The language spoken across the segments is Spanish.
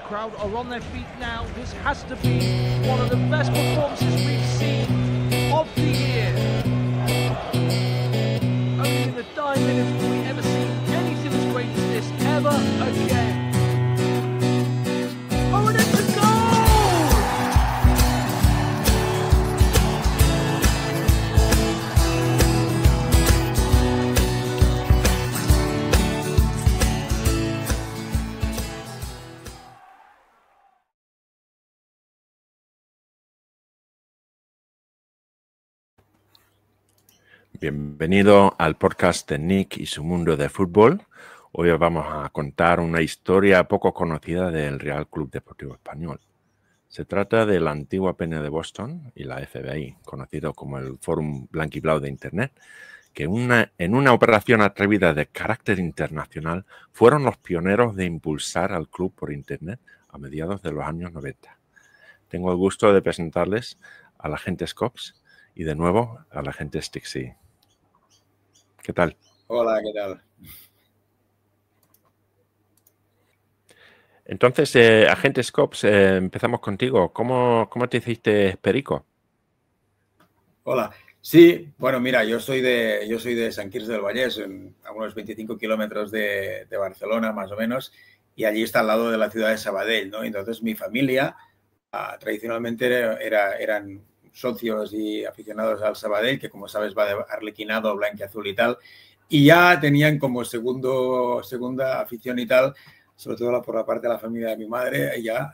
crowd are on their feet now. This has to be one of the best performances we've seen of the year. Only in the dying minutes will we ever see anything as great as this ever again. Oh, and it's a goal! Bienvenido al podcast de Nick y su mundo de fútbol. Hoy os vamos a contar una historia poco conocida del Real Club Deportivo Español. Se trata de la antigua Peña de Boston y la FBI, conocido como el Fórum Blanquiblau de Internet, que en una operación atrevida de carácter internacional fueron los pioneros de impulsar al club por Internet a mediados de los años 90. Tengo el gusto de presentarles al agente Scops y de nuevo al agente Stixi. ¿Qué tal? Hola, ¿qué tal? Entonces, agente Scops, empezamos contigo. ¿Cómo te hiciste perico? Hola. Sí, bueno, mira, yo soy de Sant Quirze del Vallès, a unos 25 kilómetros de Barcelona, más o menos, y allí está al lado de la ciudad de Sabadell, ¿no? Entonces, mi familia tradicionalmente eran socios y aficionados al Sabadell, que como sabes va de arlequinado, blanquiazul y tal, y ya tenían como segunda afición y tal, sobre todo por la parte de la familia de mi madre, ya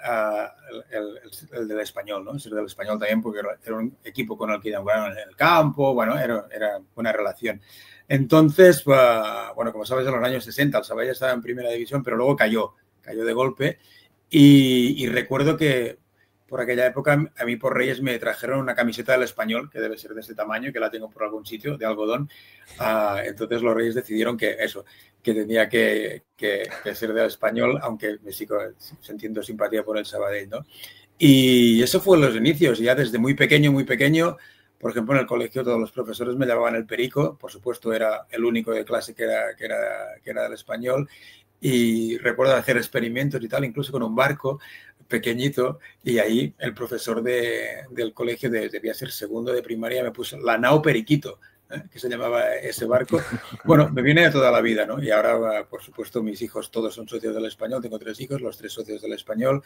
el del Español, ¿no? Ser del Español también, porque era un equipo con el que inauguraron en el campo, bueno, era buena relación. Entonces, bueno, como sabes, en los años 60 el Sabadell estaba en primera división, pero luego cayó de golpe, y recuerdo que por aquella época a mí por Reyes me trajeron una camiseta del Español, que debe ser de este tamaño, que la tengo por algún sitio, de algodón. Entonces los Reyes decidieron que tenía que ser del Español, aunque me sigo sintiendo simpatía por el Sabadell, ¿no? Y eso fue los inicios, y ya desde muy pequeño, por ejemplo, en el colegio todos los profesores me llamaban el perico, por supuesto era el único de clase que era del Español, y recuerdo hacer experimentos y tal, incluso con un barco pequeñito, y ahí el profesor del colegio, debía ser segundo de primaria, me puso la nao Periquito, que se llamaba ese barco. Bueno, me viene de toda la vida, ¿no? Y ahora, por supuesto, mis hijos todos son socios del Español, tengo 3 hijos, los 3 socios del Español,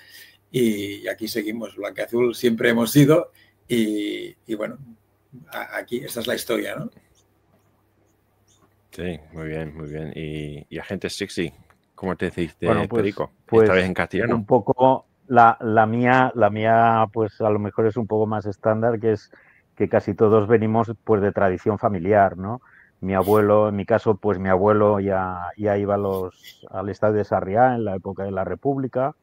y aquí seguimos, blanquiazul siempre hemos sido, y bueno, aquí, esa es la historia, ¿no? Sí, muy bien, muy bien. Y agente Stixi, ¿cómo te hiciste perico? Pues ¿Esta vez en castellano? Un poco la mía, pues a lo mejor es un poco más estándar, que es que casi todos venimos pues de tradición familiar, ¿no? Mi abuelo, en mi caso, pues mi abuelo ya iba al estadio de Sarriá en la época de la República,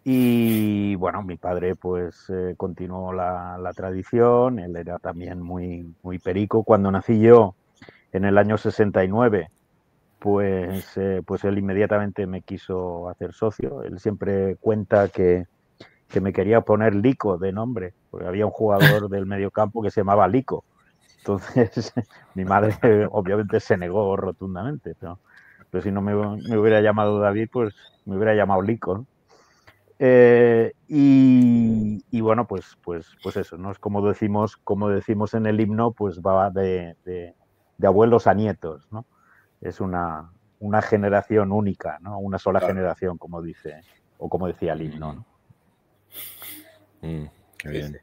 y bueno, mi padre pues continuó la tradición, él era también muy perico. Cuando nací yo, en el año 69, pues él inmediatamente me quiso hacer socio. Él siempre cuenta que me quería poner Lico de nombre, porque había un jugador del mediocampo que se llamaba Lico. Entonces, mi madre obviamente se negó rotundamente, pero si no me hubiera llamado David, pues me hubiera llamado Lico, ¿no? Y bueno, pues eso, ¿no? Es como decimos en el himno, pues va de abuelos a nietos, ¿no? Es una generación única, ¿no? Una sola generación, como decía el himno, ¿no? Qué bien.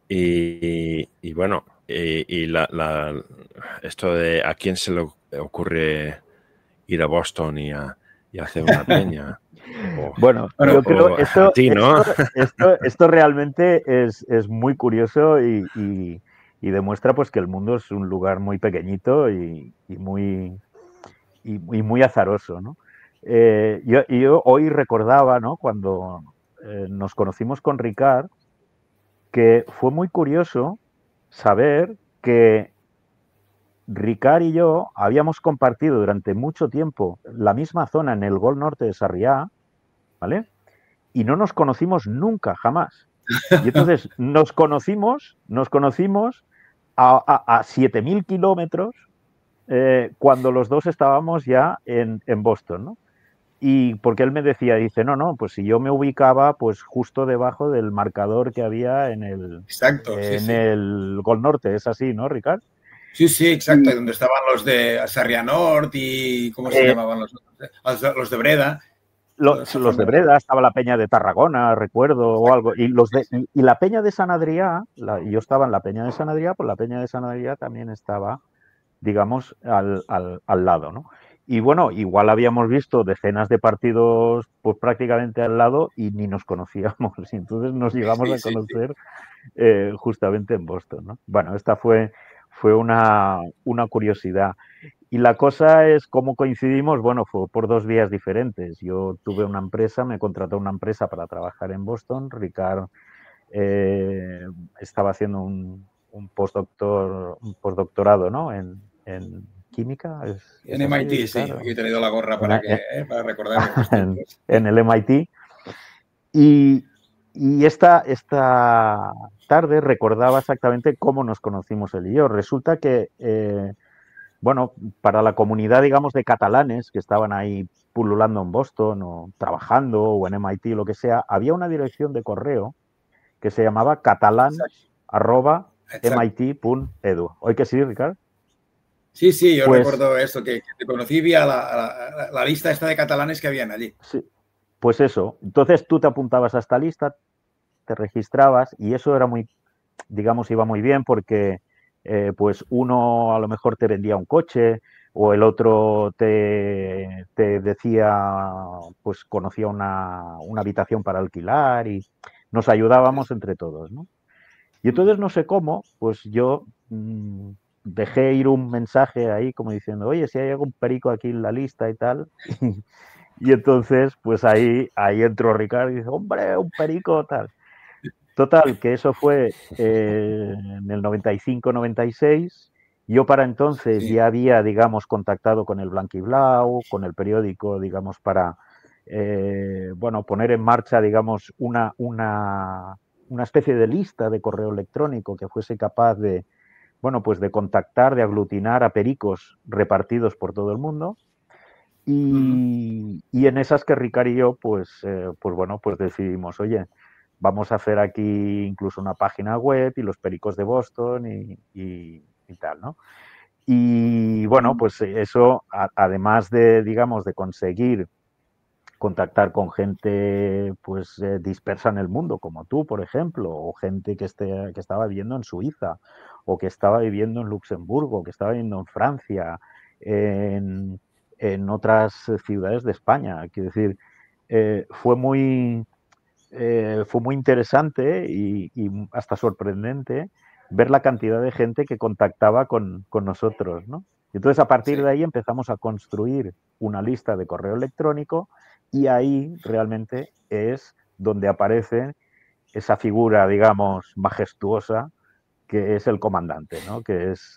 Y bueno, esto de a quién se le ocurre ir a Boston y hacer una peña. Bueno, yo creo esto realmente es muy curioso y demuestra pues que el mundo es un lugar muy pequeñito y muy azaroso, ¿no? Yo hoy recordaba, ¿no?, cuando nos conocimos con Ricard, que fue muy curioso saber que Ricard y yo habíamos compartido durante mucho tiempo la misma zona en el Gol Norte de Sarriá, ¿vale? Y no nos conocimos nunca, jamás. Y entonces nos conocimos a 7.000 kilómetros cuando los dos estábamos ya en Boston, ¿no? Y porque él me decía, dice, no, pues si yo me ubicaba pues justo debajo del marcador que había Exacto, sí, en sí. el Gol Norte, es así, ¿no, Ricard? Sí, sí, exacto. Y, Y donde estaban los de Sarrià Nord y ¿cómo se eh, llamaban los otros? Los de Breda, toda esa los de zona. Breda, estaba la Peña de Tarragona, recuerdo, o algo, y y la Peña de San Adrià, yo estaba en la Peña de San Adrià, pues la Peña de San Adrià también estaba, digamos, al lado, ¿no? Y bueno, igual habíamos visto decenas de partidos pues prácticamente al lado y ni nos conocíamos, y entonces nos llegamos Sí, a sí, sí. conocer justamente en Boston, ¿no? Bueno, esta fue una curiosidad. Y la cosa es cómo coincidimos, bueno, fue por dos vías diferentes. Yo tuve una empresa, me contrató una empresa para trabajar en Boston. Ricard eh, estaba haciendo un postdoctorado, ¿no? En química, En ¿es así, MIT, sí. Ricard? Aquí he tenido la gorra En, para recordar viejos tiempos. en el MIT. Y, y esta tarde recordaba exactamente cómo nos conocimos él y yo. Resulta que bueno, para la comunidad, digamos, de catalanes que estaban ahí pululando en Boston o trabajando o en MIT, lo que sea, había una dirección de correo que se llamaba Exacto, exacto. catalan@mit.edu. ¿Hoy que sí, Ricard? Sí, sí, yo Pues, recuerdo esto, que te conocí vía la lista esta de catalanes que habían allí. sí, pues eso. Entonces tú te apuntabas a esta lista, te registrabas y eso era muy, digamos, iba muy bien porque pues uno a lo mejor te vendía un coche o el otro te decía, pues conocía una habitación para alquilar y nos Sí, ayudábamos sí. entre todos, ¿no? Y entonces no sé cómo, pues yo dejé ir un mensaje ahí como diciendo, oye, si hay algún perico aquí en la lista y tal. Y entonces, pues ahí entró Ricardo y dice, hombre, un perico, tal. Total, que eso fue en el 95-96. Yo para entonces Sí. ya había, digamos, contactado con el Blanquiblau, con el periódico, digamos, para, bueno, poner en marcha, digamos, una especie de lista de correo electrónico que fuese capaz de, bueno, pues de contactar, de aglutinar a pericos repartidos por todo el mundo. Ujú. Y en esas que Ricard y yo, pues bueno, pues decidimos, oye, vamos a hacer aquí incluso una página web y los pericos de Boston y tal, ¿no? Y bueno, pues eso, además de, digamos, de conseguir contactar con gente pues dispersa en el mundo, como tú, por ejemplo, o gente que estaba viviendo en Suiza, o que estaba viviendo en Luxemburgo, que estaba viviendo en Francia, en, en otras ciudades de España. Quiero decir, eh, fue muy, fue muy interesante y hasta sorprendente ver la cantidad de gente que contactaba con nosotros, ¿no? Y entonces, a partir Sí. de ahí empezamos a construir una lista de correo electrónico y ahí realmente es donde aparece esa figura, digamos, majestuosa que es el comandante, ¿no? Que es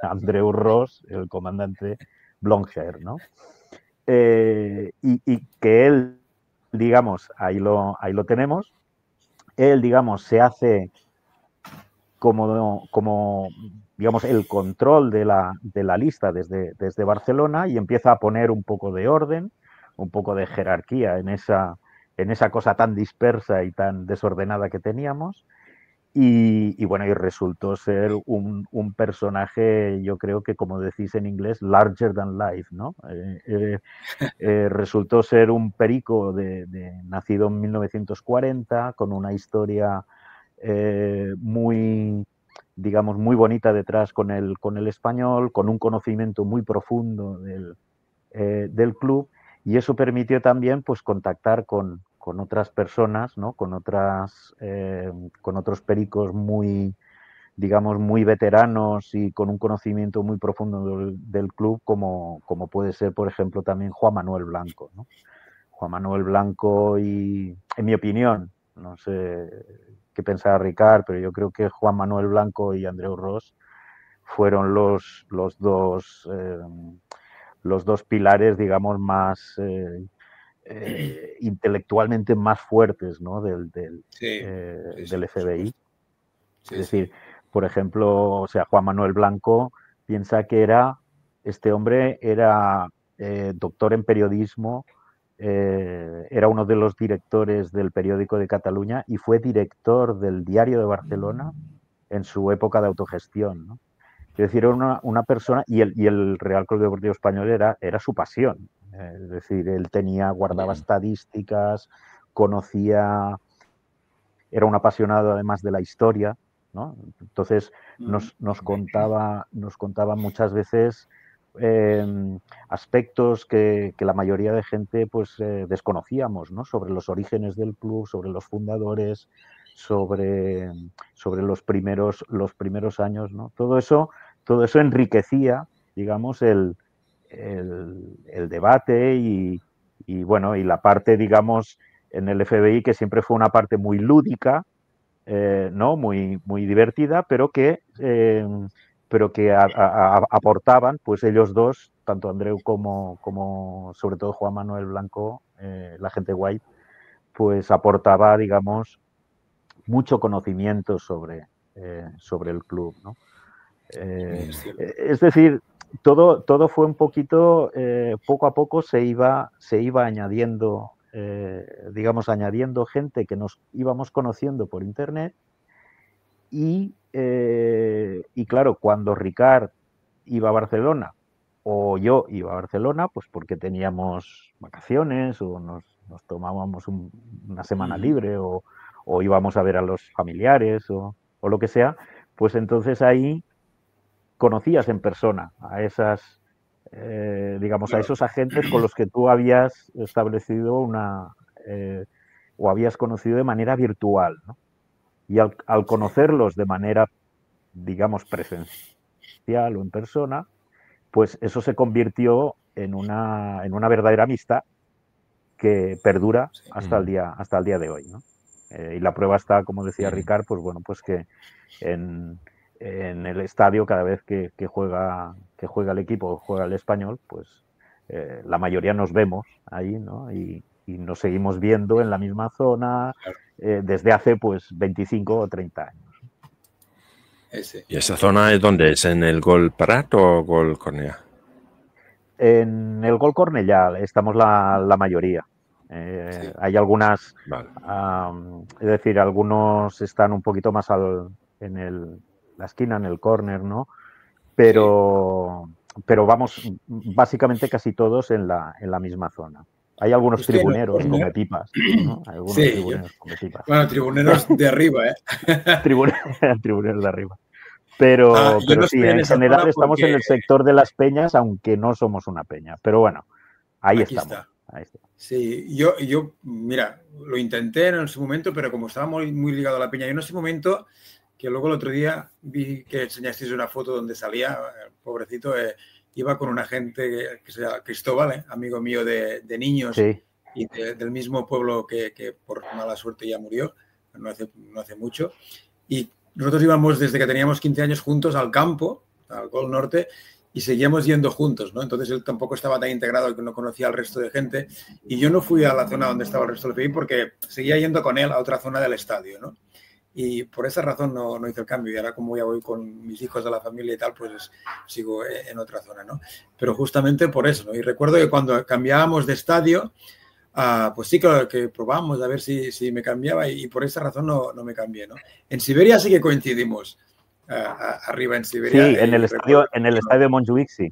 Andreu Ross, el comandante Blomgren, ¿no? Y que él, digamos, ahí lo tenemos, él, digamos, se hace como digamos, el control de la lista desde Barcelona y empieza a poner un poco de orden, un poco de jerarquía en esa cosa tan dispersa y tan desordenada que teníamos. Y bueno, y resultó ser un personaje, yo creo que como decís en inglés, larger than life, ¿no? Resultó ser un perico nacido en 1940, con una historia muy, digamos, muy bonita detrás con el español, con un conocimiento muy profundo del club, y eso permitió también pues contactar con otras personas, ¿no? Con otros pericos muy, digamos, muy veteranos y con un conocimiento muy profundo del club, como puede ser, por ejemplo, también Juan Manuel Blanco, ¿no? Juan Manuel Blanco y, en mi opinión, no sé qué pensaba Ricard, pero yo creo que Juan Manuel Blanco y Andreu Ros fueron los dos pilares, digamos, más intelectualmente más fuertes, ¿no? Sí, sí, sí, del por FBI. supuesto. Es Sí, sí. decir, por ejemplo, o sea, Juan Manuel Blanco piensa que este hombre era doctor en periodismo era uno de los directores del periódico de Cataluña y fue director del Diario de Barcelona en su época de autogestión, ¿no? Es decir, era una persona, y el Real Club Deportivo Español era su pasión. Es decir, él guardaba estadísticas, conocía, era un apasionado además de la historia, ¿no? Entonces nos contaba muchas veces aspectos que la mayoría de gente pues desconocíamos, ¿no? Sobre los orígenes del club, sobre los fundadores, sobre los primeros años, ¿no? Todo eso enriquecía, digamos, el debate y bueno, y la parte, digamos, en el FBI, que siempre fue una parte muy lúdica, ¿no? Muy divertida, pero que aportaban, pues ellos dos, tanto Andreu como sobre todo Juan Manuel Blanco, la gente White, pues aportaba, digamos, mucho conocimiento sobre el club, ¿no? Es decir, todo fue un poquito, poco a poco se iba añadiendo, digamos, añadiendo gente que nos íbamos conociendo por internet y claro, cuando Ricard iba a Barcelona o yo iba a Barcelona, pues porque teníamos vacaciones o nos tomábamos una semana libre o íbamos a ver a los familiares o lo que sea, pues entonces ahí conocías en persona a esas, digamos, a esos agentes con los que tú habías establecido o habías conocido de manera virtual, ¿no? Y al conocerlos de manera, digamos, presencial o en persona, pues eso se convirtió en una verdadera amistad que perdura hasta el día de hoy, ¿no? Y la prueba está, como decía Ricard, pues bueno, pues que en el estadio, cada vez que juega el equipo, juega el Español, pues la mayoría nos vemos ahí, ¿no? Y nos seguimos viendo en la misma zona desde hace pues 25 o 30 años. ¿Y esa zona es donde es? ¿En el Gol Prat o Gol Cornellà? En el Gol Cornellà estamos la mayoría. Sí. Hay algunas, vale. Es decir, algunos están un poquito más en la esquina, en el córner, ¿no? Pero vamos, básicamente casi todos en la misma zona. Hay algunos tribuneros come pipas, ¿no? Hay algunos tribuneros come pipas. Bueno, tribuneros de arriba, ¿eh? Tribuneros de arriba. Pero sí, en general estamos en el sector de las peñas, aunque no somos una peña. Pero bueno, ahí estamos. Ahí está. Sí, yo, mira, lo intenté en su momento, pero como estaba muy ligado a la peña, yo en ese momento, que luego el otro día vi que enseñasteis una foto donde salía, el pobrecito, iba con un agente que se llama Cristóbal, amigo mío de niños, sí. Y del mismo pueblo que por mala suerte ya murió, no hace mucho. Y nosotros íbamos desde que teníamos 15 años juntos al campo, al Gol Norte, y seguíamos yendo juntos, ¿no? Entonces él tampoco estaba tan integrado que no conocía al resto de gente. Y yo no fui a la zona donde estaba el resto del FBI porque seguía yendo con él a otra zona del estadio, ¿no? Y por esa razón no hice el cambio. Y ahora, como ya voy con mis hijos de la familia y tal, pues sigo en otra zona, ¿no? Pero justamente por eso, ¿no? Y recuerdo que cuando cambiábamos de estadio, pues sí que probamos a ver si me cambiaba y por esa razón no me cambié, ¿no? En Siberia sí que coincidimos. Arriba en Siberia. Sí, en el estadio de Montjuïc, sí.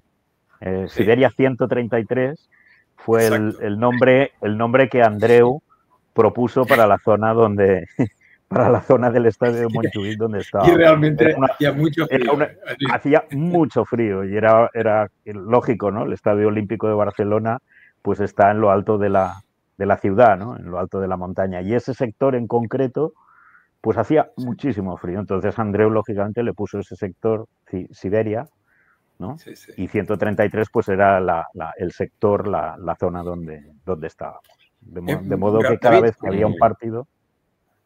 Siberia 133 fue el nombre que Andreu propuso para la zona del estadio de Montjuïc donde estaba. Y realmente hacía mucho frío. Hacía mucho frío y era lógico, ¿no? El Estadio Olímpico de Barcelona pues está en lo alto de la ciudad, ¿no? En lo alto de la montaña. Y ese sector en concreto pues hacía muchísimo frío. Entonces Andreu, lógicamente, le puso ese sector Siberia, ¿no? Sí, sí. Y 133, pues era el sector, la zona donde estábamos. De modo que cada vez que había un partido...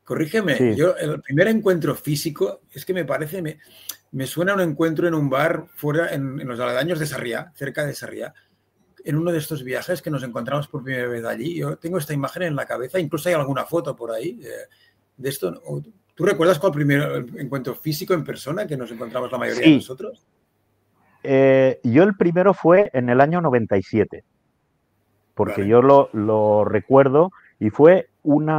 Corrígeme, sí. Yo el primer encuentro físico es que me suena a un encuentro en un bar fuera, en los aledaños de Sarriá, cerca de Sarriá, en uno de estos viajes que nos encontramos por primera vez allí. Yo tengo esta imagen en la cabeza, incluso hay alguna foto por ahí de esto. ¿Tú recuerdas cuál primer encuentro físico en persona que nos encontramos la mayoría de nosotros? Yo el primero fue en el año 97, porque Vale. yo lo recuerdo y fue un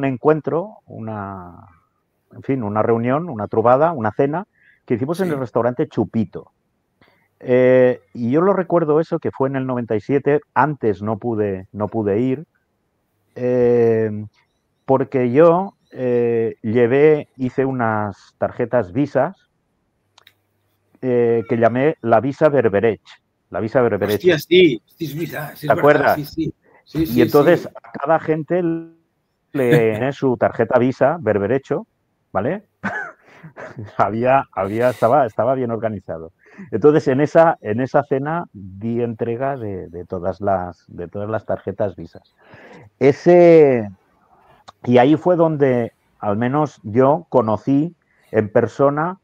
encuentro, en fin, una reunión, una trobada, una cena que hicimos en el Sí. restaurante Chupito. Y yo lo recuerdo eso, que fue en el 97, antes no pude ir, porque yo hice unas tarjetas Visas que llamé la Visa Berberech. La Visa Hostia, Berbereche. sí. Sí, ¿Te es verdad. acuerdas? Sí, sí. Sí, Y sí, entonces sí. a cada gente le su tarjeta Visa Berberecho, ¿vale? Estaba bien organizado. Entonces en esa cena di entrega de todas las tarjetas Visas. Y ahí fue donde al menos yo conocí en persona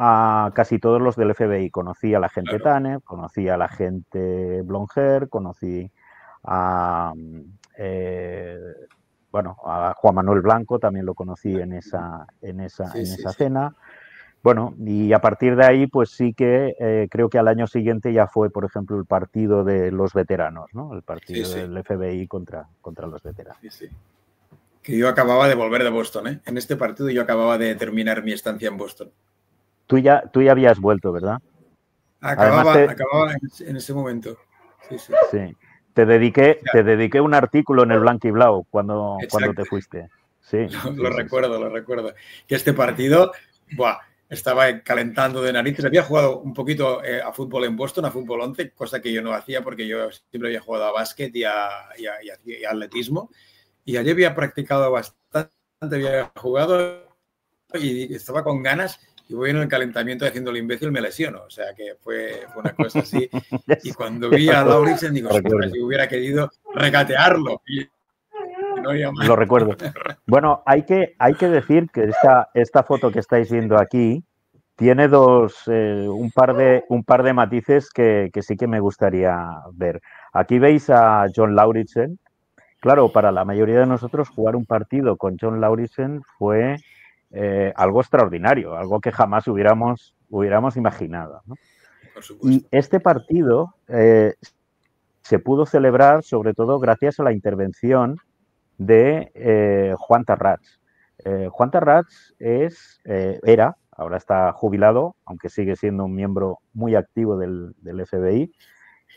a casi todos los del FBI. Conocí a la gente Claro. Tanner, conocí a la gente Blonger, conocí a, eh, bueno, a Juan Manuel Blanco, también lo conocí en esa Sí, sí, sí. cena. Bueno, y a partir de ahí, pues sí que creo que al año siguiente ya fue, por ejemplo, el partido de los veteranos, ¿no? El Sí, partido sí. del FBI contra los veteranos. Sí, sí. Que yo acababa de volver de Boston, ¿eh? En este partido yo acababa de terminar mi estancia en Boston. Tú ya habías vuelto, ¿verdad? Además, Acababa en ese momento. Sí, sí. sí, te dediqué un artículo en el Blanc y Blau cuando te Exacto. fuiste. Sí, Lo sí. recuerdo. Que este partido, estaba calentando de narices. Había jugado un poquito a fútbol en Boston, a fútbol 11, cosa que yo no hacía porque yo siempre había jugado a básquet y a atletismo. Y allí había practicado bastante, había jugado y estaba con ganas y voy en el calentamiento haciendo el imbécil, me lesiono. O sea que fue una cosa así. Y cuando vi a Lauritsen digo, si hubiera querido regatearlo. Y no había más. Lo recuerdo. Bueno, hay que decir que esta foto que estáis viendo aquí tiene un par de matices que sí que me gustaría ver. Aquí veis a John Lauritsen. Claro, para la mayoría de nosotros jugar un partido con John Lauritsen fue algo extraordinario, algo que jamás hubiéramos imaginado, ¿no? Por Y supuesto. este partido se pudo celebrar sobre todo gracias a la intervención de Juan Tarrats. Juan Tarrats era, ahora está jubilado, aunque sigue siendo un miembro muy activo del FBI,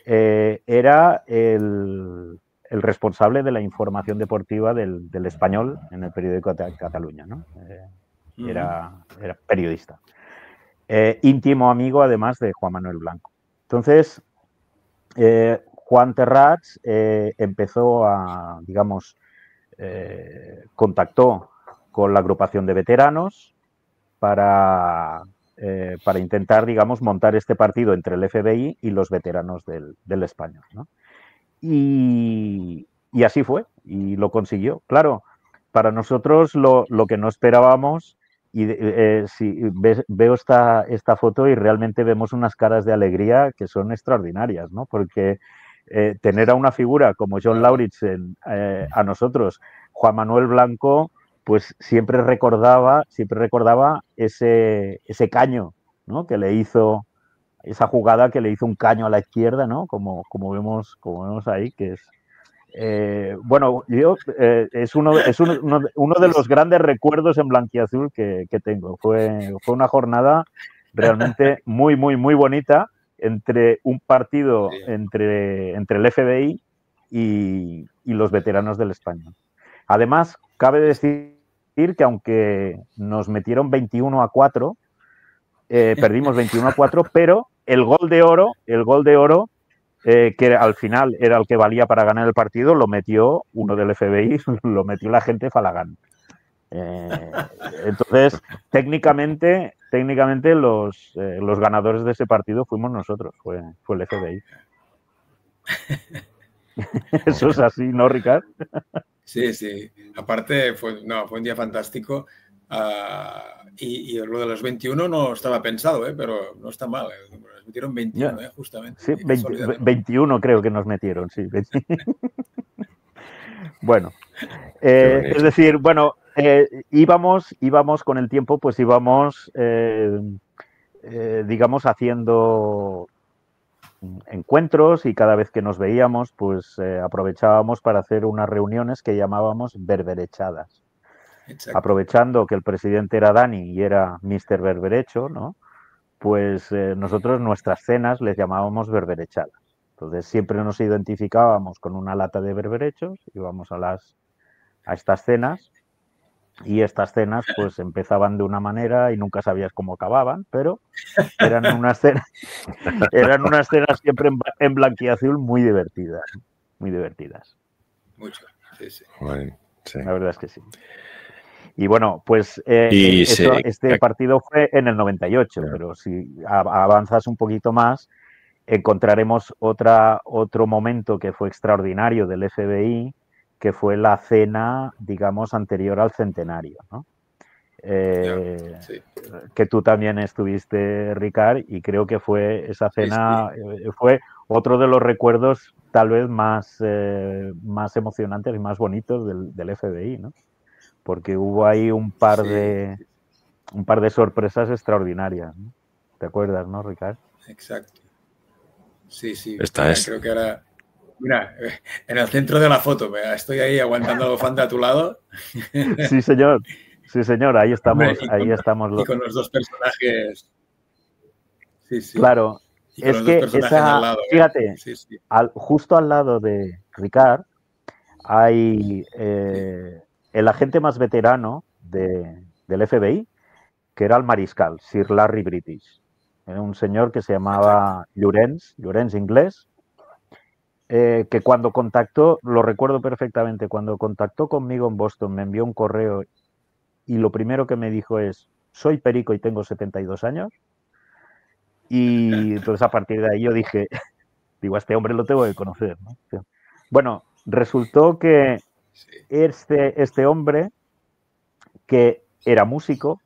era el responsable de la información deportiva del Español en el periódico de Cataluña, ¿no? Era periodista. Íntimo amigo, además, de Juan Manuel Blanco. Entonces, Juan Tarrats empezó a, digamos, contactó con la agrupación de veteranos para intentar, digamos, montar este partido entre el FBI y los veteranos del Español, ¿no? Y así fue, y lo consiguió. Claro, para nosotros lo que no esperábamos, y si veo esta foto y realmente vemos unas caras de alegría que son extraordinarias, ¿no? Porque tener a una figura como John Lauritsen a nosotros, Juan Manuel Blanco, pues siempre recordaba ese caño, ¿no? Que le hizo, esa jugada que le hizo un caño a la izquierda, ¿no? Como vemos ahí, que es bueno, es uno de los grandes recuerdos en blanquiazul que tengo. Fue una jornada realmente muy bonita entre un partido entre el FBI y los veteranos del Español. Además, cabe decir que aunque nos metieron 21-4, perdimos 21-4, pero el gol de oro, que al final era el que valía para ganar el partido, lo metió uno del FBI, lo metió la gente Falagán. Entonces, técnicamente los ganadores de ese partido fuimos nosotros, fue el FBI. Eso es así, ¿no, Ricard? Sí. Aparte, fue un día fantástico. Y lo de los 21 no estaba pensado, pero no está mal. Nos metieron 21, justamente. Sí, 21 creo que nos metieron, sí. Bueno, es decir, bueno, íbamos con el tiempo, pues íbamos, digamos, haciendo encuentros y cada vez que nos veíamos, pues aprovechábamos para hacer unas reuniones que llamábamos berberechadas. Exacto. Aprovechando que el presidente era Dani y era Mr. Berberecho, ¿no? Pues nosotros nuestras cenas les llamábamos berberechadas. Entonces siempre nos identificábamos con una lata de berberechos, íbamos a estas cenas y estas cenas pues empezaban de una manera y nunca sabías cómo acababan, pero eran unas cenas siempre en blanquiazul muy divertidas, muy divertidas. Mucho, sí, sí. Bueno, sí. La verdad es que sí. Y bueno, pues este partido fue en el 98, yeah. Pero si avanzas un poquito más, encontraremos otro momento que fue extraordinario del FBI, que fue la cena, digamos, anterior al centenario, ¿no? Sí. Que tú también estuviste, Ricard, y creo que fue esa cena, sí. Fue otro de los recuerdos tal vez más emocionantes y más bonitos del FBI, ¿no? Porque hubo ahí un par de sorpresas extraordinarias, ¿no? ¿Te acuerdas, no, Ricard? Exacto. Sí, sí. Creo que ahora... Mira, en el centro de la foto, estoy ahí aguantando la bufanda a tu lado. Sí, señor. Sí, señor, ahí estamos. Y con los dos personajes. Sí, sí. Claro, es que esa, lado, fíjate, sí, sí. Justo al lado de Ricard hay el agente más veterano del FBI, que era el mariscal, Sir Larry British. Era un señor que se llamaba Llorens inglés, que cuando contactó, lo recuerdo perfectamente, cuando contactó conmigo en Boston, me envió un correo y lo primero que me dijo es: soy perico y tengo 72 años. Y entonces a partir de ahí yo dije, a este hombre lo tengo que conocer, ¿no? Bueno, resultó que este hombre, que era músico,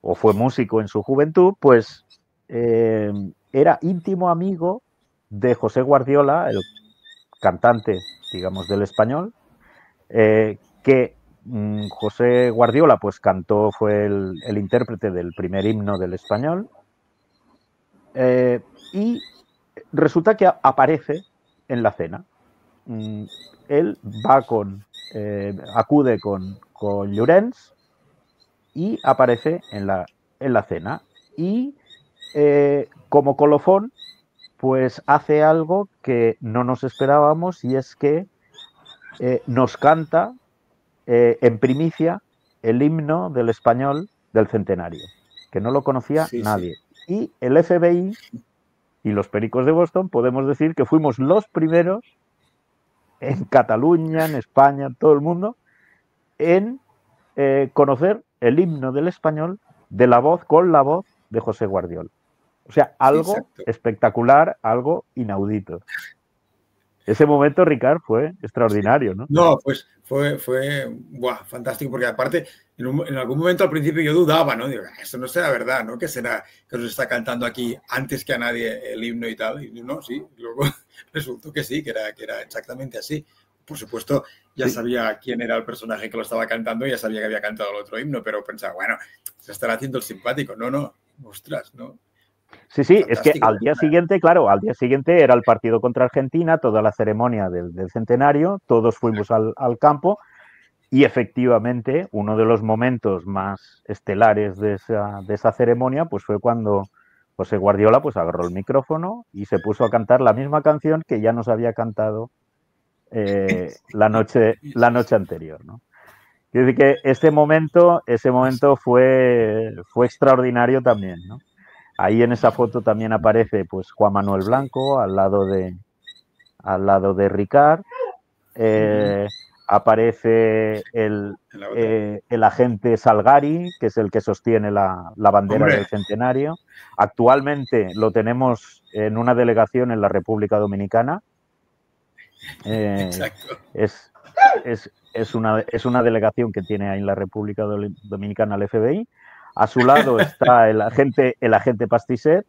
o fue músico en su juventud, pues era íntimo amigo de José Guardiola, el cantante, digamos, del Español, que José Guardiola pues cantó, fue el intérprete del primer himno del Español, y resulta que aparece en la cena. Él va acude con Llorens y aparece en la cena. Y como colofón, pues hace algo que no nos esperábamos, y es que nos canta en primicia el himno del Español del centenario, que no lo conocía nadie. Sí. Y el FBI y los pericos de Boston podemos decir que fuimos los primeros en Cataluña, en España, en todo el mundo, en conocer el himno del Español con la voz de José Guardiola. O sea, algo espectacular, algo inaudito. Ese momento, Ricard, fue extraordinario, ¿no? No, pues fue fantástico, porque aparte, en algún momento al principio yo dudaba, ¿no? Digo, esto no será verdad, ¿no? Que será que nos está cantando aquí antes que a nadie el himno y tal. Y no, sí, luego resultó que sí, que era exactamente así. Por supuesto, ya sabía quién era el personaje que lo estaba cantando y ya sabía que había cantado el otro himno, pero pensaba, bueno, se estará haciendo el simpático. No, ostras, ¿no? Sí, es que al día siguiente, claro, al día siguiente era el partido contra Argentina, toda la ceremonia del centenario, todos fuimos al campo y efectivamente uno de los momentos más estelares de esa ceremonia pues fue cuando José Guardiola pues agarró el micrófono y se puso a cantar la misma canción que ya nos había cantado la noche anterior, ¿no? Quiero decir que ese momento fue extraordinario también, ¿no? Ahí en esa foto también aparece pues Juan Manuel Blanco al lado de Ricard. Aparece el agente Salgari, que es el que sostiene la bandera del centenario. Actualmente lo tenemos en una delegación en la República Dominicana. Es una delegación que tiene ahí en la República Dominicana el FBI. A su lado está el agente Pastisset,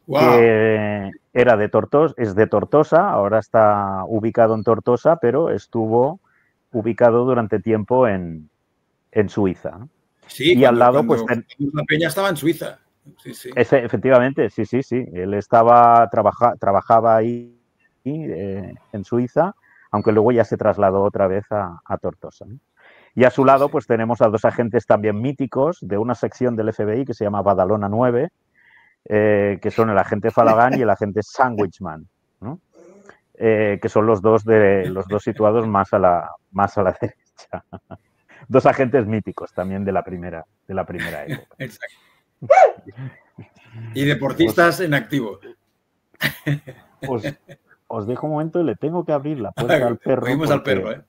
que es de Tortosa, ahora está ubicado en Tortosa, pero estuvo ubicado durante tiempo en Suiza, ¿no? Sí, y al lado pues la peña estaba en Suiza. Sí, sí. Efectivamente, sí, sí, sí. Él trabajaba ahí en Suiza, aunque luego ya se trasladó otra vez a Tortosa, ¿no? Y a su Sí, lado, sí. pues tenemos a dos agentes también míticos de una sección del FBI que se llama Badalona 9, que son el agente Falagán y el agente Sandwichman, ¿no? Que son los dos situados más a la derecha. Dos agentes míticos también de la primera época. Exacto. Y deportistas en activo. Os dejo un momento y le tengo que abrir la puerta al perro. Oímos al perro, ¿eh?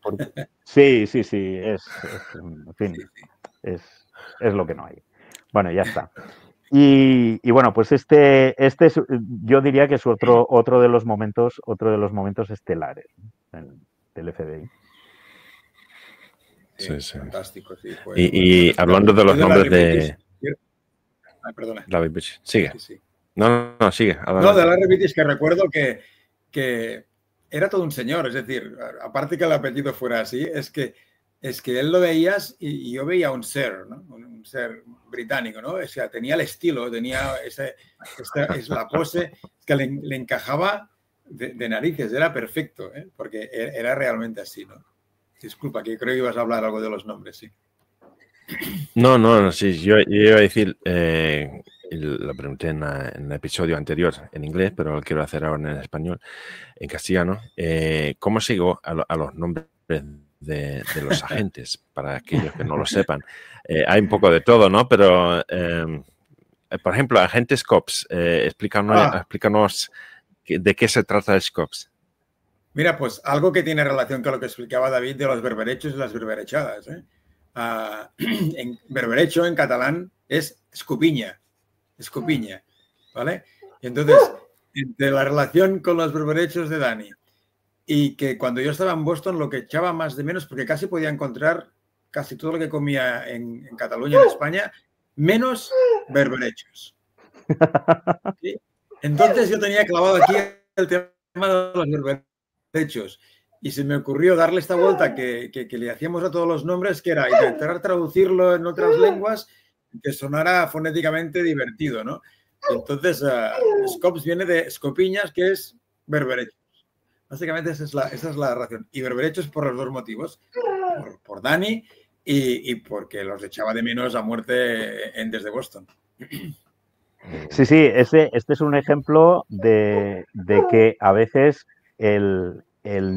Sí, sí, sí, en fin, Sí, sí. es lo que no hay. Bueno, ya está. Y bueno, pues este es, yo diría que es otro de los momentos estelares, ¿no? del FBI. Sí, Sí. fantástico, sí. Y hablando de los nombres de... Ay, perdona. Larry British. Sigue. Sí, sí. No, sigue. Adelante. No, de Larry British, que recuerdo que era todo un señor. Es decir, aparte que el apellido fuera así, es que él lo veías y yo veía un ser, ¿no? Un ser británico, ¿no? O sea, tenía el estilo, tenía la pose que le encajaba de narices, era perfecto, ¿eh? Porque era realmente así, ¿no? Disculpa, que creo que ibas a hablar algo de los nombres, sí. No, sí, yo iba a decir, lo pregunté en el episodio anterior en inglés, pero lo quiero hacer ahora en español, en castellano. ¿Cómo se llegó a los nombres de los agentes? Para aquellos que no lo sepan. Hay un poco de todo, ¿no? Pero, por ejemplo, agentes COPS, explícanos de qué se trata el SCOPS. Mira, pues algo que tiene relación con lo que explicaba David de los berberechos y las berberechadas, ¿eh? En berberecho, en catalán, es escopiña, ¿vale? Y entonces, de la relación con los berberechos de Dani y que cuando yo estaba en Boston lo que echaba más de menos, porque casi podía encontrar casi todo lo que comía en Cataluña, en España, menos berberechos. ¿Sí? Entonces yo tenía clavado aquí el tema de los berberechos. Y se me ocurrió darle esta vuelta que le hacíamos a todos los nombres, que era intentar traducirlo en otras lenguas que sonara fonéticamente divertido, ¿no? Y entonces, Scops viene de escopiñas, que es berberechos. Básicamente esa es la razón. Y berberechos por los dos motivos. Por Dani y porque los echaba de menos a muerte desde Boston. Sí, sí, este es un ejemplo de que a veces el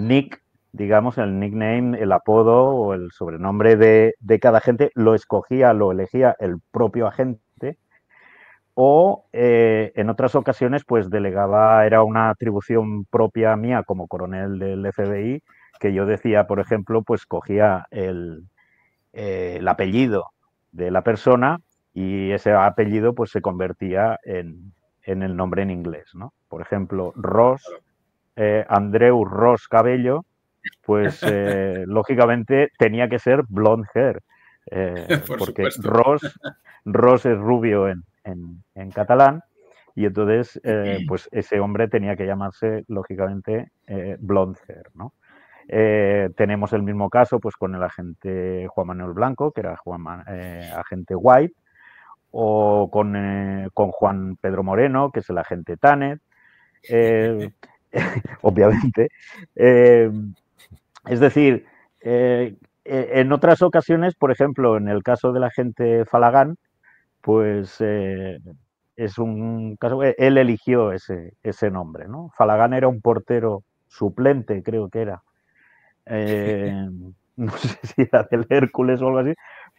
nick, digamos, el nickname, el apodo o el sobrenombre de cada agente lo elegía el propio agente o en otras ocasiones pues era una atribución propia mía como coronel del FBI que yo decía, por ejemplo, pues cogía el apellido de la persona y ese apellido pues se convertía en el nombre en inglés, ¿no? Por ejemplo, Ross, Andreu Ross Cabello, pues lógicamente tenía que ser blonde hair, porque Ross es rubio en catalán y entonces pues ese hombre tenía que llamarse lógicamente blonde hair, ¿no? Tenemos el mismo caso pues con el agente Juan Manuel Blanco, que era agente White, o con Juan Pedro Moreno, que es el agente Tanet, obviamente. Es decir, en otras ocasiones, por ejemplo, en el caso del agente Falagán, pues es un caso, él eligió ese nombre, ¿no? Falagán era un portero suplente, creo que era. No sé si era del Hércules o algo así,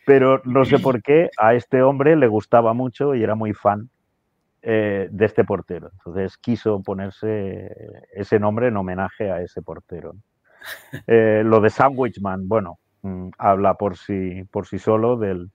pero no sé por qué a este hombre le gustaba mucho y era muy fan de este portero. Entonces quiso ponerse ese nombre en homenaje a ese portero. Lo de Sandwichman, bueno, habla por sí solo del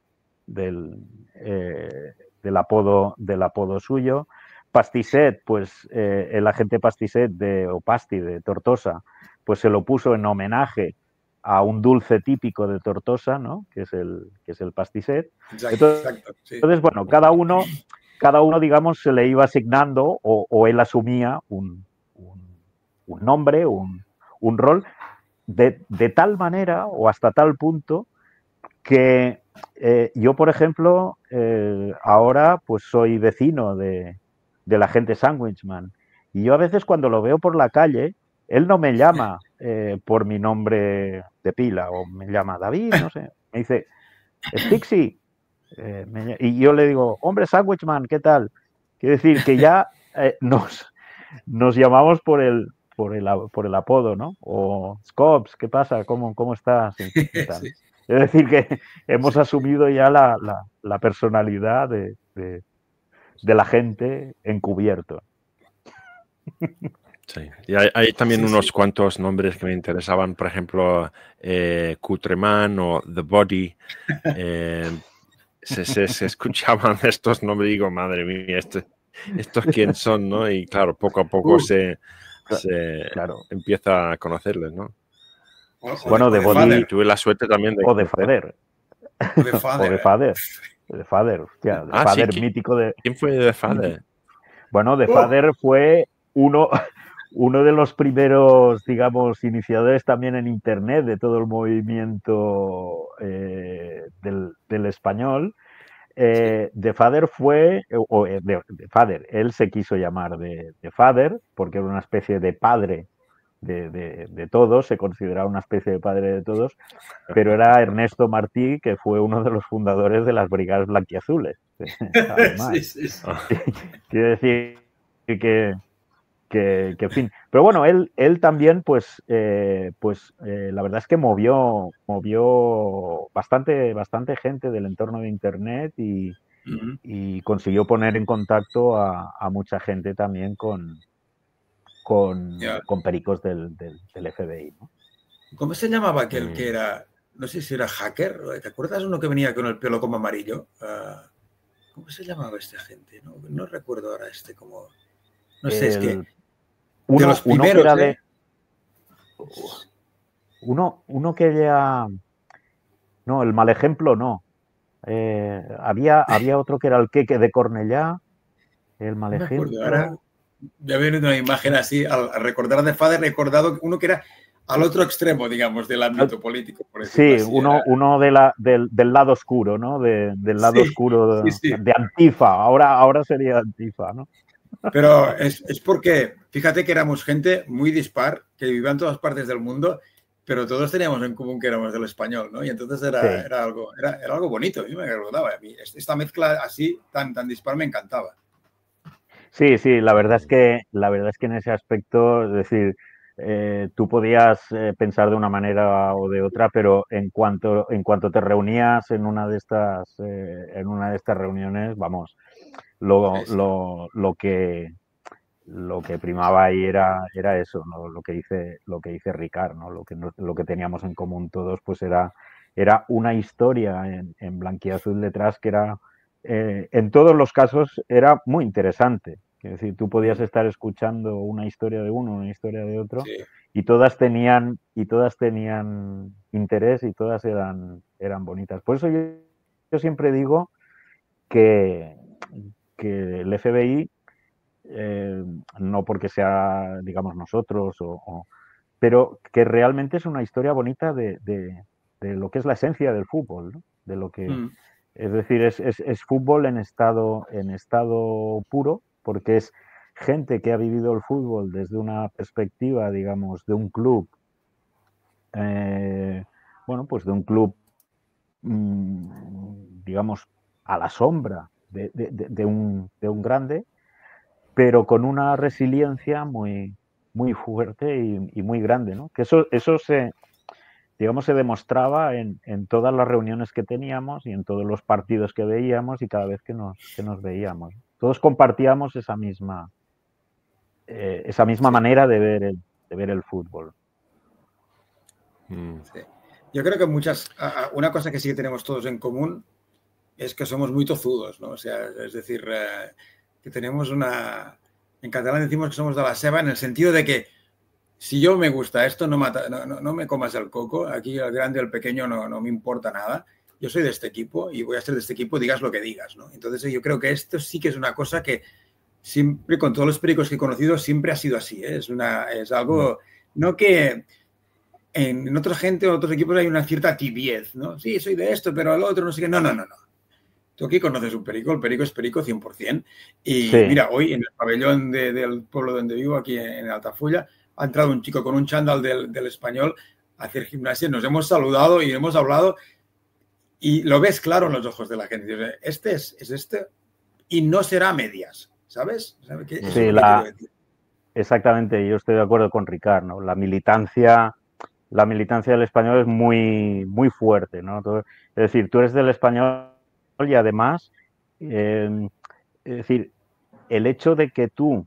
apodo suyo. Pastisset, pues el agente Pastisset o Pasti de Tortosa, pues se lo puso en homenaje a un dulce típico de Tortosa, ¿no? que es el pastisset. Exacto, sí. Entonces, bueno, cada uno, digamos, se le iba asignando o él asumía un nombre, un rol, de tal manera o hasta tal punto que yo, por ejemplo, ahora pues soy vecino del agente Sandwichman. Y yo a veces cuando lo veo por la calle, él no me llama por mi nombre de pila o me llama David, no sé. Me dice, Stixi. Y yo le digo, hombre, Sandwichman, ¿qué tal? Quiere decir que ya nos llamamos por el apodo, ¿no? O Scops, ¿qué pasa? ¿Cómo estás? Y tal. Sí. Es decir, que hemos asumido ya la personalidad de la gente encubierto. Sí. Y hay también Sí, unos sí. cuantos nombres que me interesaban, por ejemplo, Cutreman o The Body. Se escuchaban estos nombres y digo, madre mía, estos quién son, ¿no? Y claro, poco a poco se Claro. empieza a conocerles, ¿no? Bueno, de Body Father. Tuve la suerte también de o de conocer. Father. O de O Father. de Father. De Father, hostia, de Ah, sí, Father mítico de... ¿quién fue The Father? Bueno, The ¡Oh! Father fue uno de los primeros, digamos, iniciadores también en Internet de todo el movimiento del español. The Father fue, The Father, él se quiso llamar de Father porque era una especie de padre de todos, se consideraba una especie de padre de todos, pero era Ernesto Martí, que fue uno de los fundadores de las Brigadas Blanquiazules, además. Sí. Quiere decir que en fin. Pero bueno, él también, pues la verdad es que movió bastante gente del entorno de Internet y consiguió poner en contacto a mucha gente también con Ya. pericos del FBI, ¿no? ¿Cómo se llamaba aquel que era, no sé si era hacker? ¿Te acuerdas uno que venía con el pelo como amarillo? ¿Cómo se llamaba esta gente? No recuerdo ahora como... No sé, es que... De los primeros, uno que era de... Uno que ya... No, el mal ejemplo no. Había otro que era el Queque de Cornellá, el mal no me acuerdo. ejemplo. Ahora ya viene una imagen así, al recordar de Father, recordado uno que era al otro extremo, digamos, del ámbito político. Por sí, así. uno del lado oscuro, ¿no? Del lado oscuro sí. de Antifa. Ahora sería Antifa, ¿no? Pero es porque, fíjate que éramos gente muy dispar, que vivía en todas partes del mundo, pero todos teníamos en común que éramos del español, ¿no? Y entonces era algo bonito, a mí me agradaba. A mí esta mezcla así, tan dispar, me encantaba. Sí, la verdad es que en ese aspecto, es decir, tú podías pensar de una manera o de otra, pero en cuanto te reunías en una de estas reuniones, vamos, lo que primaba ahí era eso, ¿no? Lo que dice Ricard, ¿no? Lo que teníamos en común todos, pues era una historia en blanquiazul detrás que era, en todos los casos, era muy interesante. Es decir, tú podías estar escuchando una historia de uno, una historia de otro, Sí. y todas tenían interés y todas eran bonitas. Por eso yo siempre digo que el FBI, no porque sea, digamos, nosotros, pero que realmente es una historia bonita de lo que es la esencia del fútbol, ¿no? De lo que, es decir, es fútbol en estado puro, porque es gente que ha vivido el fútbol desde una perspectiva, digamos, de un club, pues de un club, digamos, a la sombra de un grande, pero con una resiliencia muy fuerte y muy grande, ¿no? Que eso se demostraba en todas las reuniones que teníamos y en todos los partidos que veíamos y cada vez que nos veíamos. Todos compartíamos esa misma manera de ver el fútbol. Sí. Yo creo que una cosa que sí que tenemos todos en común es que somos muy tozudos, ¿no? O sea, es decir, que tenemos en catalán decimos que somos de la ceba, en el sentido de que si yo me gusta esto, no me comas el coco, aquí el grande o el pequeño no me importa nada, yo soy de este equipo y voy a ser de este equipo, digas lo que digas, ¿no? Entonces yo creo que esto sí que es una cosa que siempre, con todos los pericos que he conocido, siempre ha sido así, ¿eh? Es algo, no que en otra gente, en otros equipos hay una cierta tibiez, ¿no? Sí, soy de esto, pero el otro no sé qué. No. Tú aquí conoces un perico, el perico es perico 100%. Y Sí. mira, hoy en el pabellón del pueblo donde vivo, aquí en Altafulla, ha entrado un chico con un chándal del Español a hacer gimnasia. Nos hemos saludado y hemos hablado y lo ves claro en los ojos de la gente. Dice, este es este y no será a medias, ¿sabes? ¿Sabe qué? Eso Sí, es lo que quiero decir. exactamente, yo estoy de acuerdo con Ricard, ¿no? La militancia del Español es muy, muy fuerte, ¿no? Es decir, tú eres del Español y además, es decir, el hecho de que tú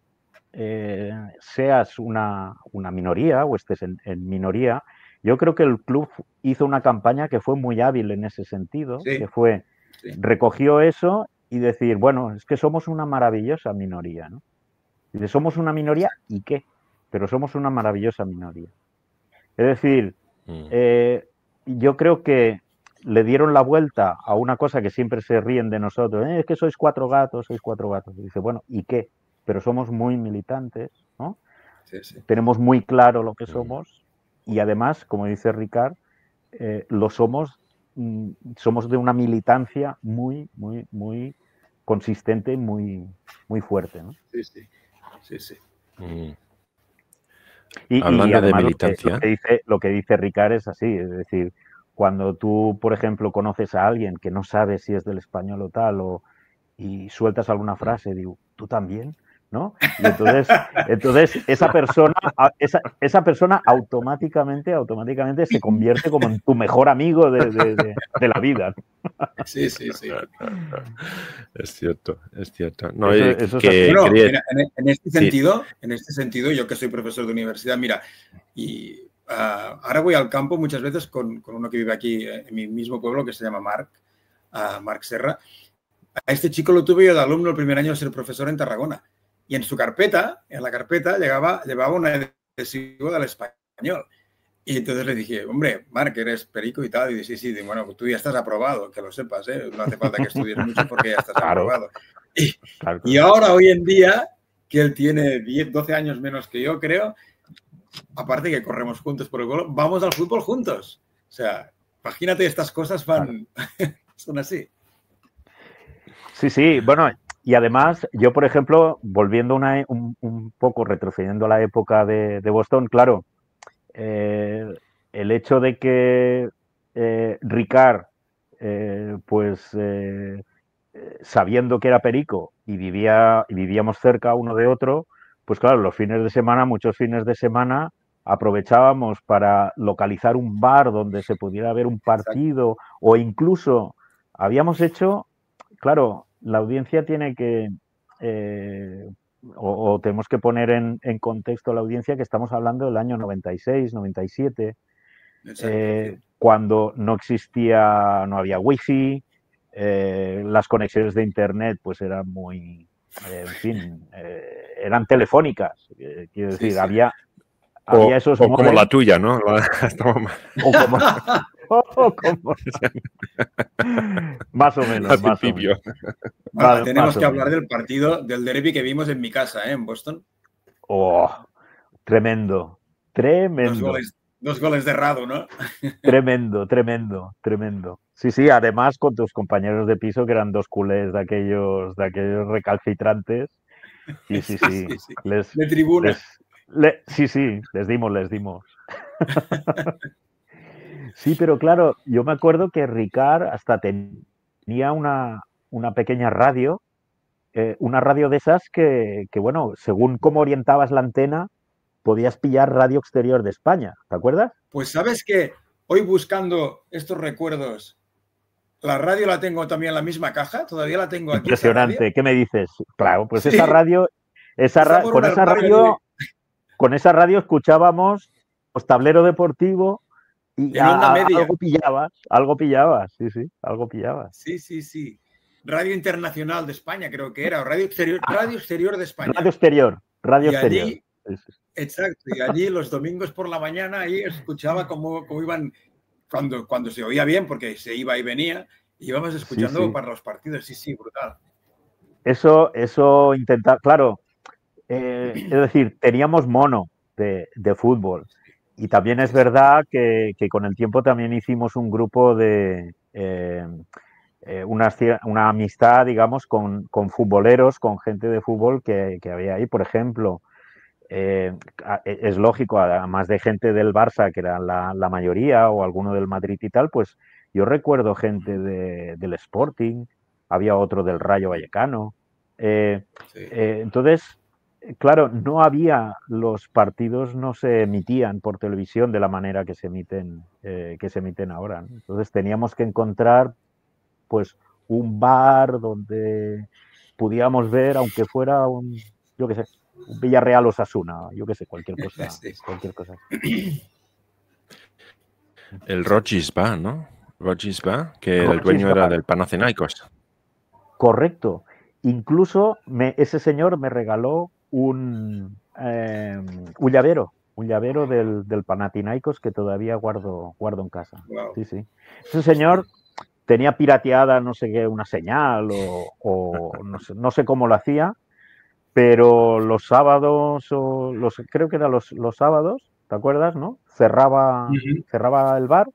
seas una minoría o estés en minoría, yo creo que el club hizo una campaña que fue muy hábil en ese sentido, Sí, que fue, sí. recogió eso y decir, bueno, es que somos una maravillosa minoría, ¿no? Y somos una minoría y qué, pero somos una maravillosa minoría. Es decir, yo creo que le dieron la vuelta a una cosa que siempre se ríen de nosotros, es que sois cuatro gatos. Y dice, bueno, ¿y qué? Pero somos muy militantes, ¿no? Sí. Tenemos muy claro lo que somos y además, como dice Ricard, lo somos de una militancia muy, muy, muy consistente, muy, muy fuerte, ¿no? Sí. Y Hablando de además militancia. lo que dice Ricard es así, es decir, cuando tú, por ejemplo, conoces a alguien que no sabes si es del Español o tal, y sueltas alguna frase, digo, ¿tú también? ¿No? Y entonces esa persona automáticamente se convierte como en tu mejor amigo de la vida. Sí. Es cierto. No, Eso es que así. Bueno, quería... mira, en este sentido, yo que soy profesor de universidad, mira, y ahora voy al campo muchas veces con uno que vive aquí en mi mismo pueblo, que se llama Marc Serra. A este chico lo tuve yo de alumno el primer año de ser profesor en Tarragona. Y en la carpeta llevaba un adhesivo del Español. Y entonces le dije, hombre, Marc, eres perico y tal. Y dice, sí, bueno, tú ya estás aprobado, que lo sepas, ¿eh? No hace falta que estudies mucho porque ya estás aprobado. Claro. Y ahora, hoy en día, que él tiene 10, 12 años menos que yo, creo, aparte que corremos juntos por el pueblo, vamos al fútbol juntos. O sea, imagínate, estas cosas son así. Sí, bueno, y además, yo, por ejemplo, volviendo un poco, retrocediendo a la época de Boston, claro, el hecho de que Ricard, sabiendo que era perico y vivíamos cerca uno de otro, pues claro, muchos fines de semana, aprovechábamos para localizar un bar donde se pudiera ver un partido o incluso habíamos hecho, claro, la audiencia tiene que, o tenemos que poner en contexto a la audiencia que estamos hablando del año 96, 97, Sí. cuando no había wifi, las conexiones de internet pues eran muy, en fin, eran telefónicas, quiero decir, había esos o como la modems, tuya, ¿no? más o menos, Al más o principio. menos. Bueno, tenemos que hablar menos. del partido, del derbi que vimos en mi casa, en Boston. Oh, tremendo. Dos goles de Rado, ¿no? Tremendo. Sí, además con tus compañeros de piso que eran dos culés de aquellos recalcitrantes. Y sí. De tribuna. Les dimos. Sí, pero claro, yo me acuerdo que Ricard hasta tenía una pequeña radio, una radio de esas que, bueno, según cómo orientabas la antena, podías pillar radio exterior de España, ¿te acuerdas? Pues sabes que hoy buscando estos recuerdos, la radio la tengo también en la misma caja, todavía la tengo aquí. Impresionante, ¿qué me dices? Claro, pues sí. Esa radio, con esa radio escuchábamos pues, tablero deportivo y en onda media. algo pillabas, sí, algo pillabas. Sí. Radio Internacional de España creo que era, o Radio Exterior de España. Radio exterior. Allí, exacto, y allí los domingos por la mañana ahí escuchaba cómo iban, cuando se oía bien, porque se iba y venía, íbamos escuchando para los partidos, sí, brutal. Eso intentar, claro, es decir, teníamos mono de fútbol Y también es verdad que con el tiempo también hicimos un grupo de una amistad, digamos, con futboleros, con gente de fútbol que había ahí. Por ejemplo, es lógico, además de gente del Barça, que era la mayoría, o alguno del Madrid y tal, pues yo recuerdo gente del Sporting, había otro del Rayo Vallecano. Entonces, claro, no había, los partidos no se emitían por televisión de la manera que se emiten ahora, ¿no? Entonces teníamos que encontrar, pues, un bar donde pudiéramos ver, aunque fuera yo qué sé, un Villarreal Osasuna, yo qué sé, cualquier cosa, Sí. cualquier cosa. El Rogers Bar, ¿no? Rogers Bar, que el Rogers dueño era Bar. del Panathinaikos. Correcto. Incluso ese señor me regaló un llavero del Panathinaikos que todavía guardo en casa. Wow. Sí, sí. Ese señor tenía pirateada, no sé qué, una señal o no sé cómo lo hacía, pero los sábados, creo que eran los sábados, ¿te acuerdas, no? Cerraba el bar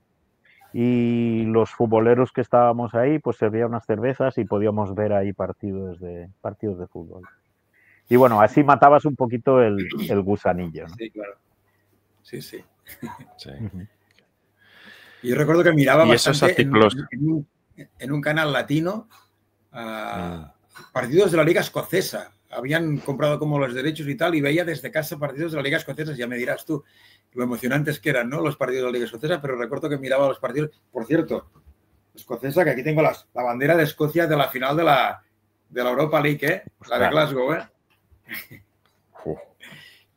y los futboleros que estábamos ahí, pues servían unas cervezas y podíamos ver ahí partidos de fútbol. Y bueno, así matabas un poquito el gusanillo, ¿no? Sí, claro. Sí, sí. Sí. Y yo recuerdo que miraba Y esos bastante artículos. en un canal latino partidos de la Liga Escocesa. Habían comprado como los derechos y tal, y veía desde casa partidos de la Liga Escocesa. Ya me dirás tú lo emocionantes que eran, ¿no? Los partidos de la Liga Escocesa, pero recuerdo que miraba los partidos. Por cierto, escocesa, que aquí tengo la bandera de Escocia de la final de la Europa League, ¿eh? La de Glasgow, ¿eh?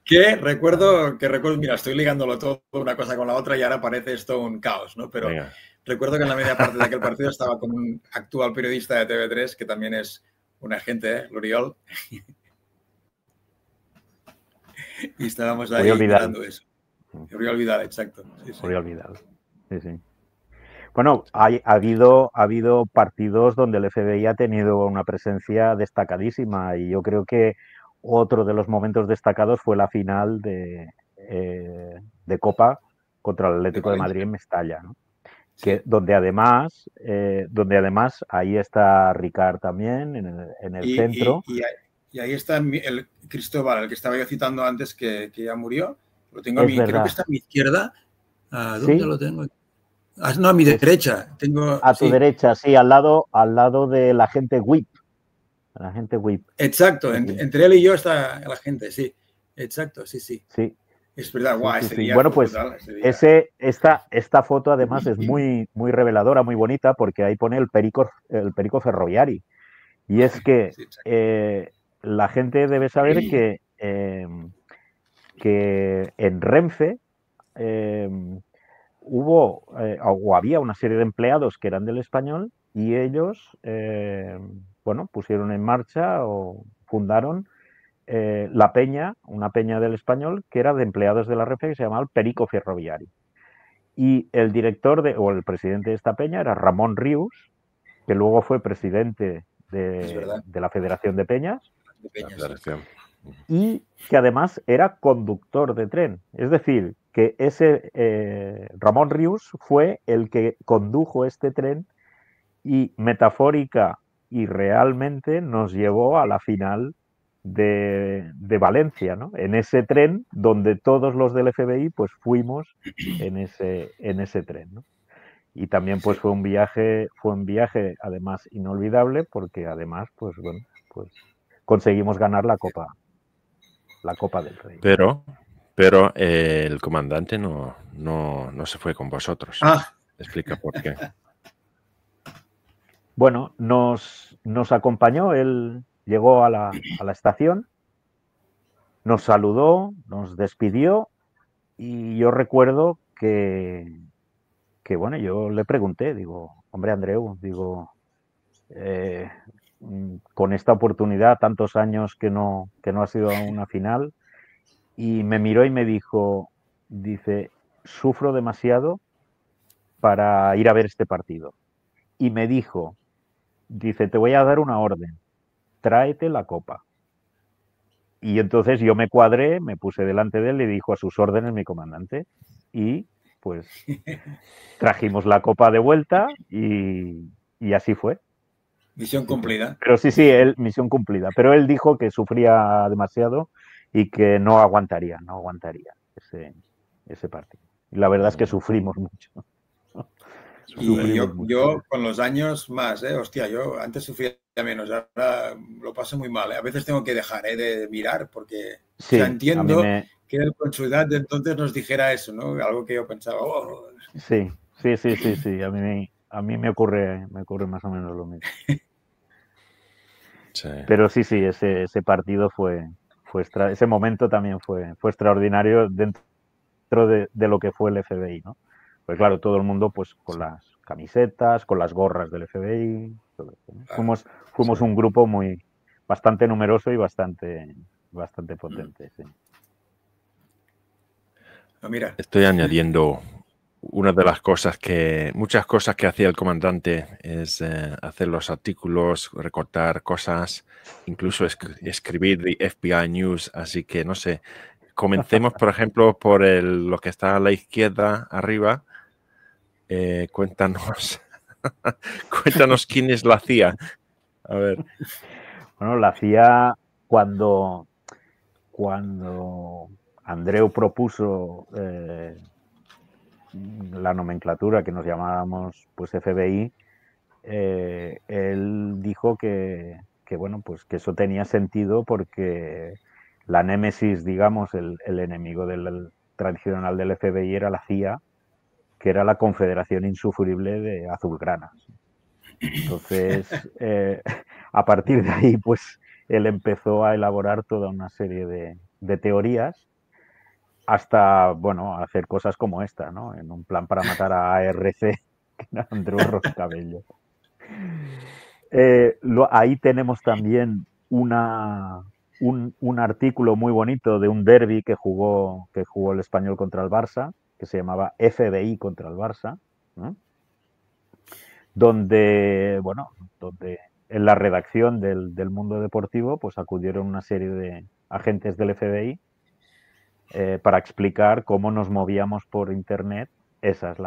Que recuerdo, mira, estoy ligándolo todo una cosa con la otra y ahora parece esto un caos, ¿no? Pero recuerdo que en la media parte de aquel partido estaba con un actual periodista de TV3, que también es un agente, l'Oriol. Y estábamos ahí mirando eso. Oriol Vidal, exacto. Sí, sí. Oriol Vidal, sí, sí. Bueno, ha habido partidos donde el FBI ha tenido una presencia destacadísima y yo creo que otro de los momentos destacados fue la final de Copa contra el Atlético de Madrid en Mestalla, ¿no? Sí. Donde además ahí está Ricard también en el centro. Y ahí está el Cristóbal, el que estaba yo citando antes, que ya murió. Lo tengo creo que está a mi izquierda. ¿Dónde lo tengo? No, a mi derecha. A tu derecha, sí, al lado del agente WIP. El agente WIP. Exacto, sí. Entre él y yo está la gente, sí. Exacto, sí, sí. Sí. Es verdad, guau, ese día bueno, pues brutal, esta foto además es muy, muy reveladora, muy bonita, porque ahí pone el perico ferroviari. Y es que la gente debe saber que en Renfe hubo o había una serie de empleados que eran del Español y ellos, pusieron en marcha o fundaron la peña, una peña del Español que era de empleados de la Renfe que se llamaba el Perico Ferroviari. Y el director o el presidente de esta peña era Ramón Rius, que luego fue presidente de la Federación de Peñas. Y que además era conductor de tren. Es decir, que ese Ramón Rius fue el que condujo este tren y metafórica y realmente nos llevó a la final de Valencia, ¿no? En ese tren donde todos los del FBI pues fuimos en ese tren, ¿no? Y también pues fue un viaje además inolvidable porque además pues conseguimos ganar la Copa del Rey. Pero el comandante no se fue con vosotros. Explica por qué. Bueno, nos acompañó, él llegó a la estación, nos saludó, nos despidió y yo recuerdo que bueno, yo le pregunté, digo, hombre Andreu, digo, con esta oportunidad, tantos años que no ha sido una final, y me miró y me dice, sufro demasiado para ir a ver este partido. Y me dice, te voy a dar una orden, tráete la copa. Y entonces yo me cuadré, me puse delante de él y dijo, a sus órdenes, mi comandante. y pues trajimos la copa de vuelta y así fue. Misión cumplida. Pero sí, misión cumplida. Pero él dijo que sufría demasiado y que no aguantaría ese partido. Y la verdad es que sufrimos mucho. Y yo con los años más, hostia, yo antes sufría menos, ahora lo paso muy mal. A veces tengo que dejar de mirar porque sí, o sea, entiendo que él con su edad de entonces nos dijera eso, ¿no? Algo que yo pensaba. Oh. Sí. A mí me ocurre más o menos lo mismo. Sí. Pero sí, ese partido ese momento también fue extraordinario dentro de lo que fue el FBI, ¿no? Pues claro, todo el mundo pues con las camisetas, con las gorras del FBI, todo eso, ¿no? Fuimos un grupo bastante numeroso y bastante potente, sí. Mira. Estoy añadiendo una de las muchas cosas que hacía el comandante es hacer los artículos, recortar cosas, incluso escribir the FBI News, así que no sé, comencemos por ejemplo por lo que está a la izquierda arriba. Cuéntanos quién es la CIA. A ver. Bueno, la CIA cuando Andreu propuso la nomenclatura que nos llamábamos pues FBI, él dijo que bueno, pues que eso tenía sentido porque la némesis, digamos, el enemigo tradicional del FBI era la CIA, que era la Confederación Insufrible de Azulgranas. Entonces, a partir de ahí, pues él empezó a elaborar toda una serie de teorías hasta, bueno, hacer cosas como esta, ¿no? En un plan para matar a ARC, que era Andreu Roscabello. Ahí tenemos también un artículo muy bonito de un derbi que jugó el Español contra el Barça, que se llamaba FBI contra el Barça, ¿no? Donde en la redacción del Mundo Deportivo pues acudieron una serie de agentes del FBI para explicar cómo nos movíamos por internet. Esa es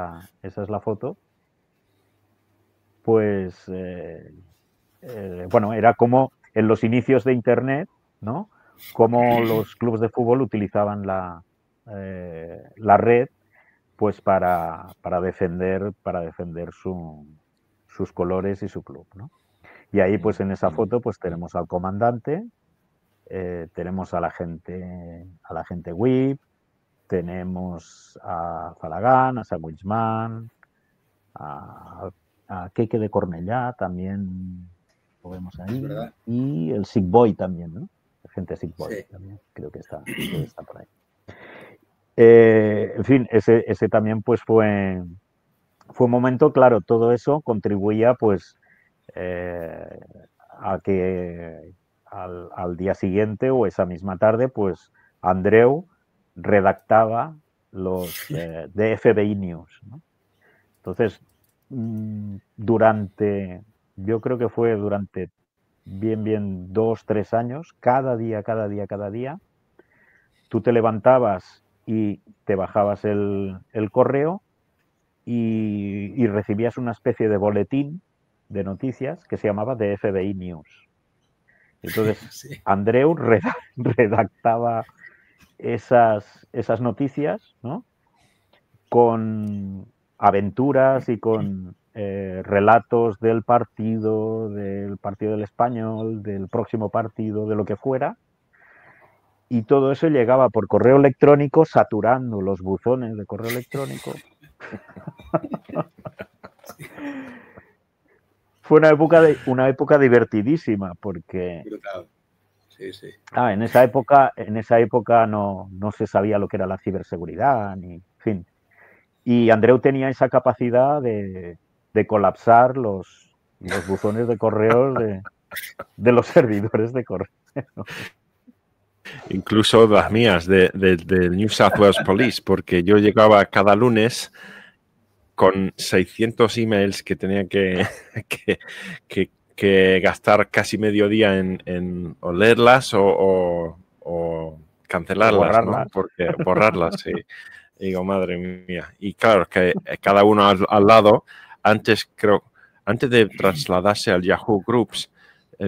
la foto. Pues bueno, era como en los inicios de internet, ¿no? Cómo los clubes de fútbol utilizaban la red pues para defender sus colores y su club, ¿no? Y ahí pues en esa foto pues tenemos al comandante, tenemos a la gente whip, tenemos a Zalagán, a Sandwichman, a Keke de Cornellá también lo vemos ahí, y el Sick Boy también, ¿no? La gente Sick Boy también, creo que está por ahí. En fin, ese también pues fue un momento, claro, todo eso contribuía pues a que al día siguiente o esa misma tarde pues Andreu redactaba los de FBI News, ¿no? Entonces, yo creo que fue durante bien 2-3 años, cada día, tú te levantabas y te bajabas el correo y recibías una especie de boletín de noticias que se llamaba The FBI News. Entonces, Andreu redactaba esas noticias, ¿no? Con aventuras y con relatos del partido del Español, del próximo partido, de lo que fuera. Y todo eso llegaba por correo electrónico, saturando los buzones de correo electrónico. Fue una época divertidísima porque en esa época no se sabía lo que era la ciberseguridad, ni en fin. Y Andreu tenía esa capacidad de colapsar los buzones de correos de los servidores de correo. Incluso las mías del New South Wales Police, porque yo llegaba cada lunes con 600 emails que tenía que gastar casi medio día en o leerlas o cancelarlas, borrarlas, ¿no? Porque borrarlas, sí. Y digo, madre mía. Y claro, que cada uno al lado, antes de trasladarse al Yahoo Groups,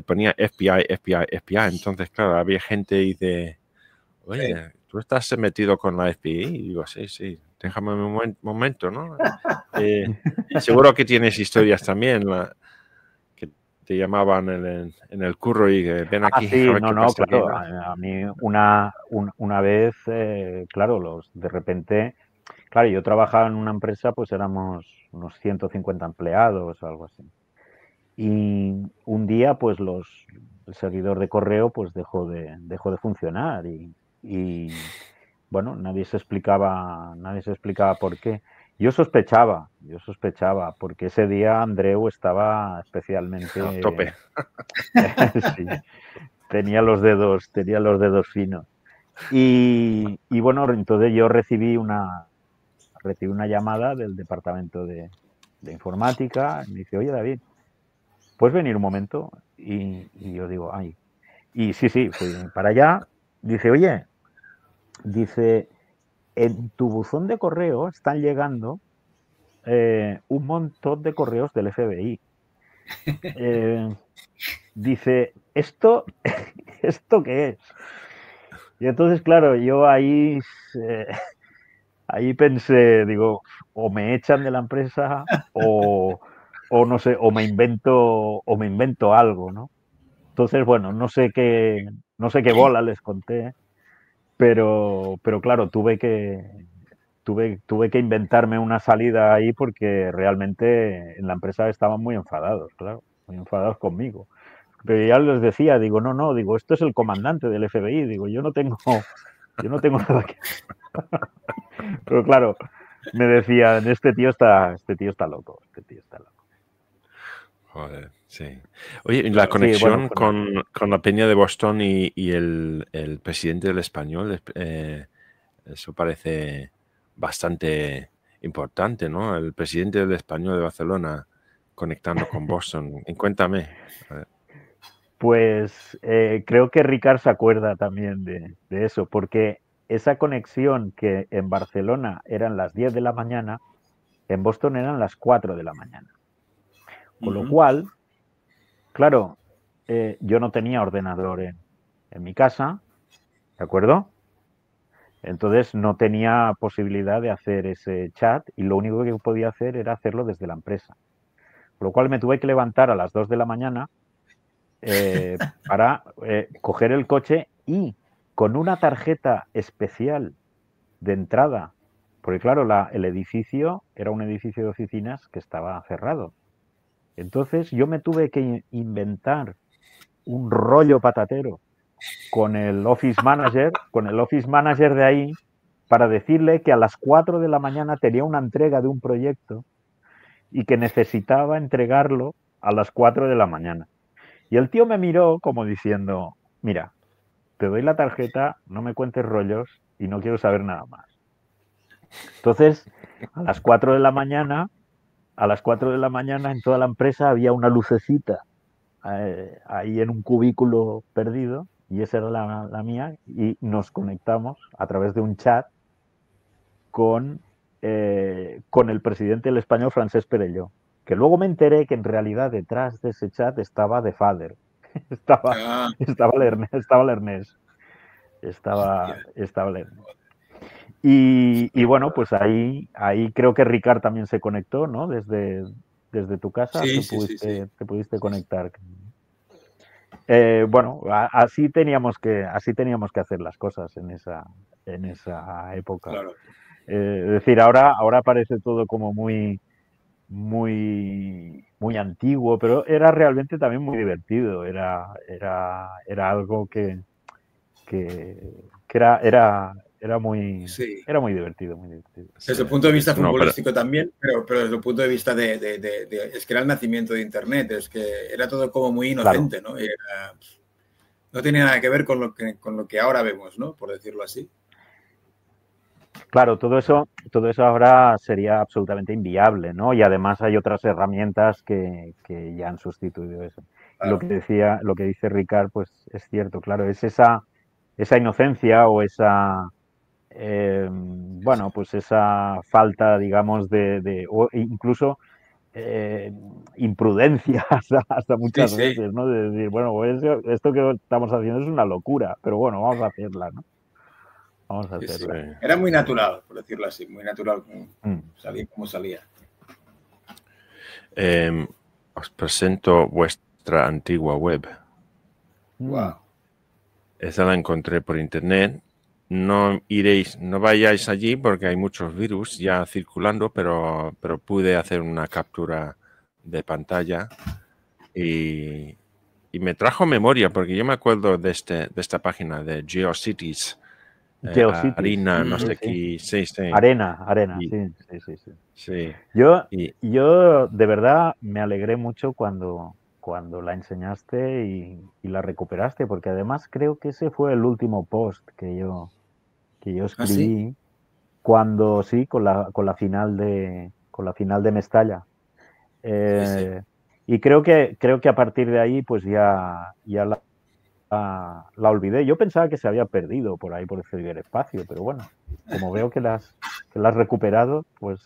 ponía FBI, FBI, FBI. Entonces, claro, había gente y dice, oye, ¿tú estás metido con la FBI? Y digo, sí, déjame un momento, ¿no? Seguro que tienes historias también, que te llamaban en el curro y ven aquí, Sí, a ver qué pasa. claro. A mí una vez, claro, de repente, claro, yo trabajaba en una empresa, pues éramos unos 150 empleados o algo así. Y un día, pues el servidor de correo pues dejó de funcionar y, bueno, nadie se explicaba por qué. Yo sospechaba, porque ese día Andreu estaba especialmente A tope. sí, tenía los dedos finos. Y bueno, entonces yo recibí una llamada del departamento de informática. Me dice, oye, David, ¿puedes venir un momento? Y yo digo, ay. Y sí, fui para allá. Dice, oye, en tu buzón de correo están llegando un montón de correos del FBI. Dice, ¿esto qué es? Y entonces, claro, yo ahí pensé, digo, o me echan de la empresa o no sé, o me invento algo, ¿no? Entonces, bueno, no sé qué bola les conté, pero claro, tuve que inventarme una salida ahí porque realmente en la empresa estaban muy enfadados, claro, muy enfadados conmigo. Pero ya les decía, digo, no, digo, esto es el comandante del FBI, digo, yo no tengo nada que... Pero claro, me decían, este tío está loco, Joder, sí. Oye, la conexión con la Peña de Boston y el presidente del Español, eso parece bastante importante, ¿no? El presidente del Español de Barcelona conectando con Boston. Cuéntame. A ver. Pues creo que Ricard se acuerda también de eso, porque esa conexión que en Barcelona eran las 10 de la mañana, en Boston eran las 4 de la mañana. Con lo cual, claro, yo no tenía ordenador en mi casa, ¿de acuerdo? Entonces no tenía posibilidad de hacer ese chat y lo único que podía hacer era hacerlo desde la empresa. Con lo cual me tuve que levantar a las 2 de la mañana para coger el coche y con una tarjeta especial de entrada, porque claro, el edificio era un edificio de oficinas que estaba cerrado. Entonces yo me tuve que inventar un rollo patatero con el Office Manager de ahí, para decirle que a las 4 de la mañana tenía una entrega de un proyecto y que necesitaba entregarlo a las 4 de la mañana. Y el tío me miró como diciendo, mira, te doy la tarjeta, no me cuentes rollos y no quiero saber nada más. Entonces, a las 4 de la mañana en toda la empresa había una lucecita ahí en un cubículo perdido, y esa era la mía, y nos conectamos a través de un chat con el presidente del Español, Francesc Perelló, que luego me enteré que en realidad detrás de ese chat estaba The Father, estaba L'Ernest. Y bueno, pues ahí creo que Ricard también se conectó, ¿no? Desde tu casa te pudiste conectar. Bueno, así teníamos que hacer las cosas en esa época. Claro. Es decir, ahora parece todo como muy antiguo, pero era realmente también muy divertido. Era algo que era muy divertido, muy divertido. Desde el punto de vista futbolístico también, pero desde el punto de vista es que era el nacimiento de Internet, es que era todo como muy inocente, claro. ¿No? No tenía nada que ver con lo que ahora vemos, ¿no? Por decirlo así. Claro, todo eso ahora sería absolutamente inviable, ¿no? Y además hay otras herramientas que ya han sustituido eso. Claro. Lo que dice Ricard, pues es cierto, claro, es esa inocencia o esa bueno, pues esa falta, digamos, o incluso imprudencia hasta Sí, muchas sí. veces, ¿no? De decir, bueno, pues esto que estamos haciendo es una locura, pero bueno, vamos a hacerla, ¿no? Vamos a Sí, sí. hacerla. Era muy natural, por decirlo así, muy natural salía como salía. Os presento vuestra antigua web. Wow. Esa la encontré por internet. No vayáis allí porque hay muchos virus ya circulando, pero pude hacer una captura de pantalla y me trajo memoria porque yo me acuerdo de esta página de GeoCities, GeoCities. Arena, no Sí, sé sí. qué, sí. Arena, Y, sí. sí. Yo de verdad me alegré mucho cuando la enseñaste y la recuperaste, porque además creo que ese fue el último post que yo ¿Ah, sí? escribí cuando sí, con la final de Mestalla. Sí, sí. Y creo que a partir de ahí pues ya la olvidé. Yo pensaba que se había perdido por ahí por el ciberespacio, pero bueno, como veo que la has recuperado, pues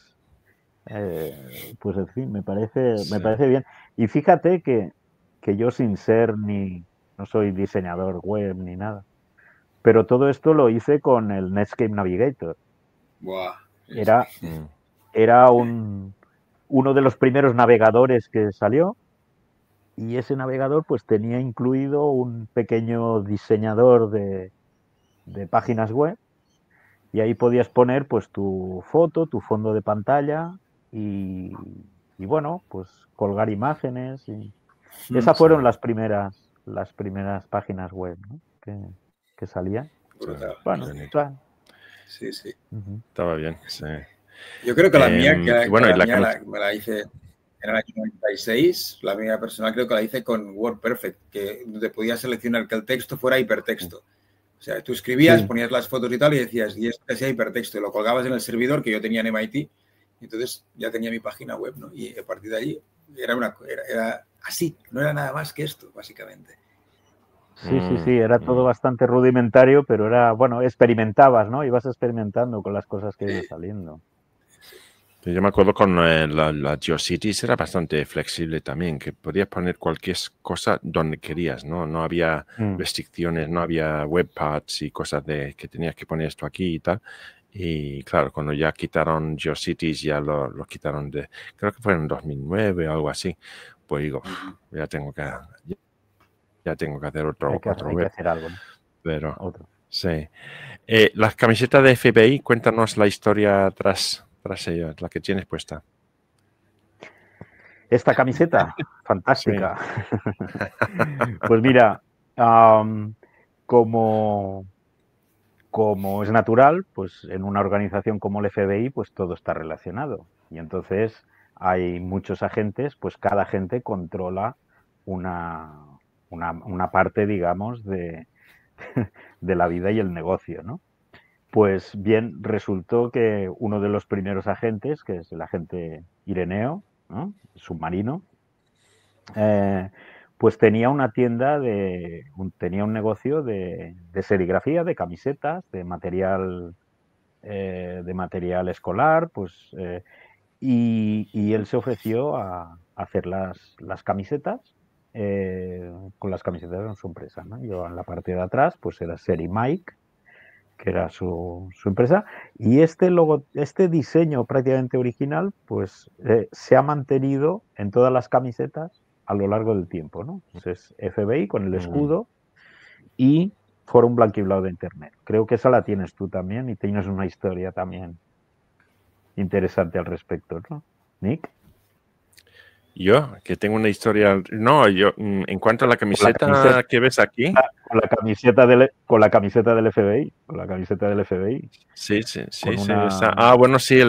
en fin, me parece bien. Y fíjate que yo sin ser no soy diseñador web ni nada, pero todo esto lo hice con el Netscape Navigator. Wow. Sí, Era, sí. era uno de los primeros navegadores que salió y ese navegador pues tenía incluido un pequeño diseñador de páginas web y ahí podías poner pues tu foto, tu fondo de pantalla y, y bueno, pues colgar imágenes y esas Sí. fueron las primeras páginas web, ¿no? que salían. Brutal. Bueno, Sí, sí. Estaba bien, sí. Yo creo que la mía, y bueno, me la hice en el año 96, la mía personal creo que la hice con WordPerfect, que donde podías seleccionar que el texto fuera hipertexto. O sea, tú escribías, sí. ponías las fotos y tal y decías, y esto sea hipertexto, y lo colgabas en el servidor que yo tenía en MIT, y entonces ya tenía mi página web, ¿no? Y a partir de allí era así, no era nada más que esto, básicamente. Sí, era todo bastante rudimentario, pero era, bueno, experimentabas, ¿no? Ibas experimentando con las cosas que iban saliendo. Yo me acuerdo con la GeoCities era bastante flexible también, que podías poner cualquier cosa donde querías, ¿no? No había restricciones, no había webpads y cosas que tenías que poner esto aquí y tal. Y claro, cuando ya quitaron GeoCities, ya lo quitaron creo que fue en 2009 o algo así, pues digo, ya tengo que hacer otro Hay que web. hacer algo, ¿no? Pero, Otro. sí. Las camisetas de FBI, cuéntanos la historia tras ellas, la que tienes puesta. Esta camiseta, Sí. fantástica. Pues mira, como es natural, pues en una organización como el FBI, pues todo está relacionado. Y entonces hay muchos agentes, pues cada agente controla una parte, digamos, de la vida y el negocio, ¿no? Pues bien, resultó que uno de los primeros agentes, que es el agente Ireneo, ¿no? Submarino, pues tenía una tienda tenía un negocio de serigrafía, de camisetas, de material escolar, pues y él se ofreció a hacer las camisetas con las camisetas en su empresa, ¿no? Yo en la parte de atrás pues era Seri Mike, que era su empresa, y este diseño prácticamente original pues se ha mantenido en todas las camisetas a lo largo del tiempo, ¿no? Pues es FBI con el escudo y Fórum Blanquiblao de Internet. Creo que esa la tienes tú también y tienes una historia también interesante al respecto, ¿no, Nick? Yo, que tengo una historia... No, yo, en cuanto a la camiseta que ves aquí... Con la camiseta del FBI. Con la camiseta del FBI. Sí. Una... Bueno, sí,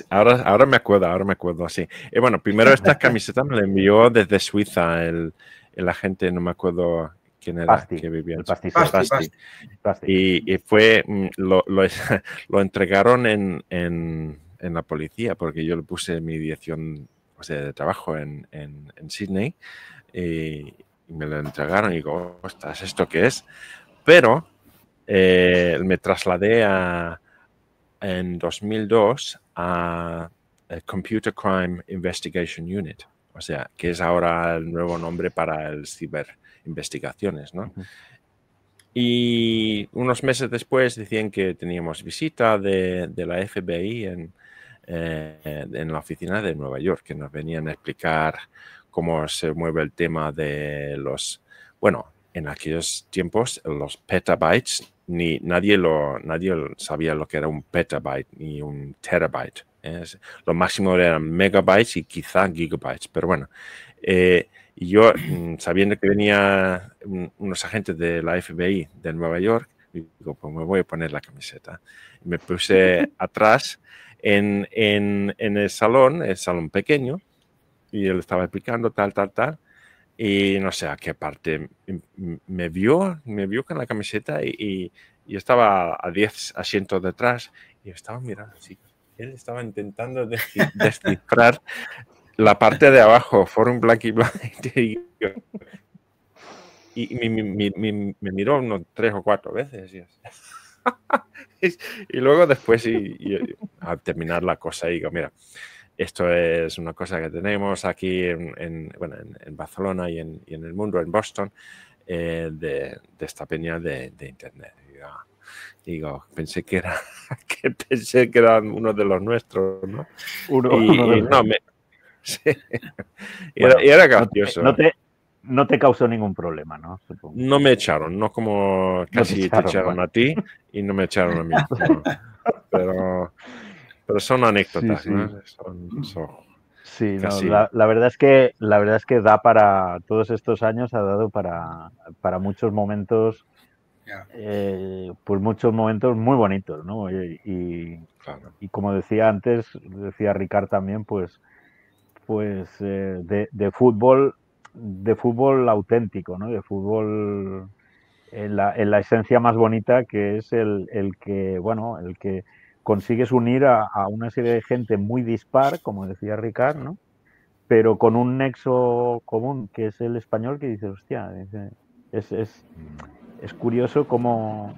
ahora me acuerdo, sí. Bueno, primero esta camiseta me la envió desde Suiza el agente, no me acuerdo quién era, Pasti, que vivía en el pasticero. Pasti. Y fue, lo entregaron en la policía, porque yo le puse mi dirección, o sea, de trabajo en Sydney, y me lo entregaron y digo, ostras, ¿esto qué es? Pero me trasladé en 2002 a Computer Crime Investigation Unit, o sea, que es ahora el nuevo nombre para el ciberinvestigaciones, ¿no? Y unos meses después decían que teníamos visita de la FBI en la oficina de Nueva York, que nos venían a explicar cómo se mueve el tema de los, bueno, en aquellos tiempos los petabytes, nadie sabía lo que era un petabyte ni un terabyte. Lo máximo eran megabytes y quizá gigabytes, pero bueno. Y yo, sabiendo que venía unos agentes de la FBI de Nueva York, digo, pues me voy a poner la camiseta. Y me puse atrás en el salón pequeño, y él estaba explicando tal. Y no sé a qué parte me vio con la camiseta y yo estaba a 10 asientos detrás y estaba mirando así. Él estaba intentando descifrar la parte de abajo, Forum Black y Blind. Y me miró unos 3 o 4 veces. Y luego después, al terminar la cosa, digo, mira, esto es una cosa que tenemos aquí en Barcelona y en el mundo, en Boston, de esta peña de Internet. Digo, pensé que era uno de los nuestros, ¿no? Sí. Era gracioso. No te causó ningún problema, ¿no? Supongo. No me echaron, no como casi te echaron bueno. A ti y no me echaron a mí. No. Pero son anécdotas, sí. ¿No? Sí, casi... no, la verdad es que da para todos estos años, ha dado para muchos momentos, pues muchos momentos muy bonitos, ¿no? Claro. Y como decía antes, decía Ricard también, pues de fútbol auténtico, ¿no? De fútbol en la esencia más bonita, que es el que consigues unir a una serie de gente muy dispar, como decía Ricard, ¿no? Pero con un nexo común, que es el español, que dice, hostia, es curioso cómo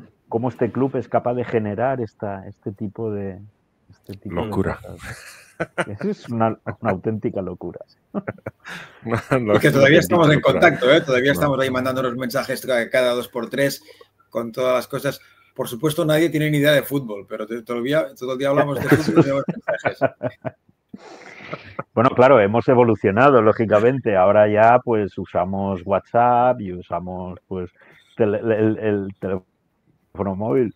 este club es capaz de generar este tipo de locura. De cosas. Es una auténtica locura. Y que todavía estamos en contacto, ¿eh? Todavía estamos ahí mandándonos mensajes cada 2 por 3 con todas las cosas. Por supuesto, nadie tiene ni idea de fútbol, pero todo el día hablamos de fútbol y tenemos mensajes. Bueno, claro, hemos evolucionado, lógicamente. Ahora ya pues usamos WhatsApp y usamos pues el teléfono móvil.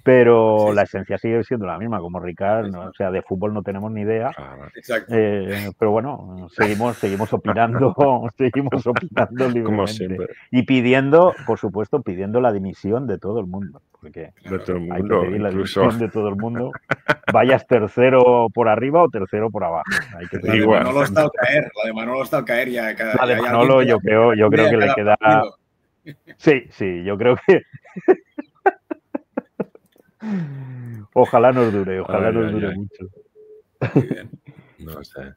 Pero sí, la esencia sigue siendo la misma, como Ricard, ¿no? O sea, de fútbol no tenemos ni idea. Exacto. Pero bueno, seguimos opinando, libremente. Como siempre. Y pidiendo, por supuesto, la dimisión de todo el mundo. Porque de todo el mundo, hay que pedir la dimisión de todo el mundo. Vayas tercero por arriba o tercero por abajo. Hay que la de Manolo está al caer ya. La de Manolo yo creo que le queda... Partido. Sí, yo creo que... Ojalá nos dure mucho. Muy bien. No sé.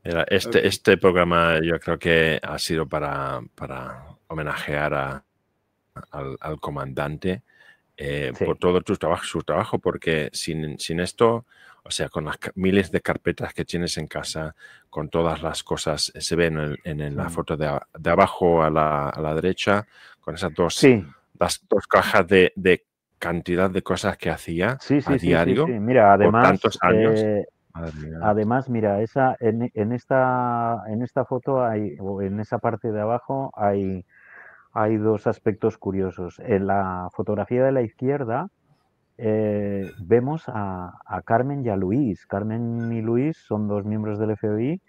Mira, este programa yo creo que ha sido para homenajear al comandante por todo su trabajo, porque sin esto, o sea, con las miles de carpetas que tienes en casa, con todas las cosas, se ven en la foto de abajo a la derecha, con esas las dos cajas de cantidad de cosas que hacía a diario. Sí. Mira, además, por tantos años. Además, mira, en esta foto o en esa parte de abajo hay 2 aspectos curiosos. En la fotografía de la izquierda vemos a Carmen y a Luis. Carmen y Luis son 2 miembros del FBI,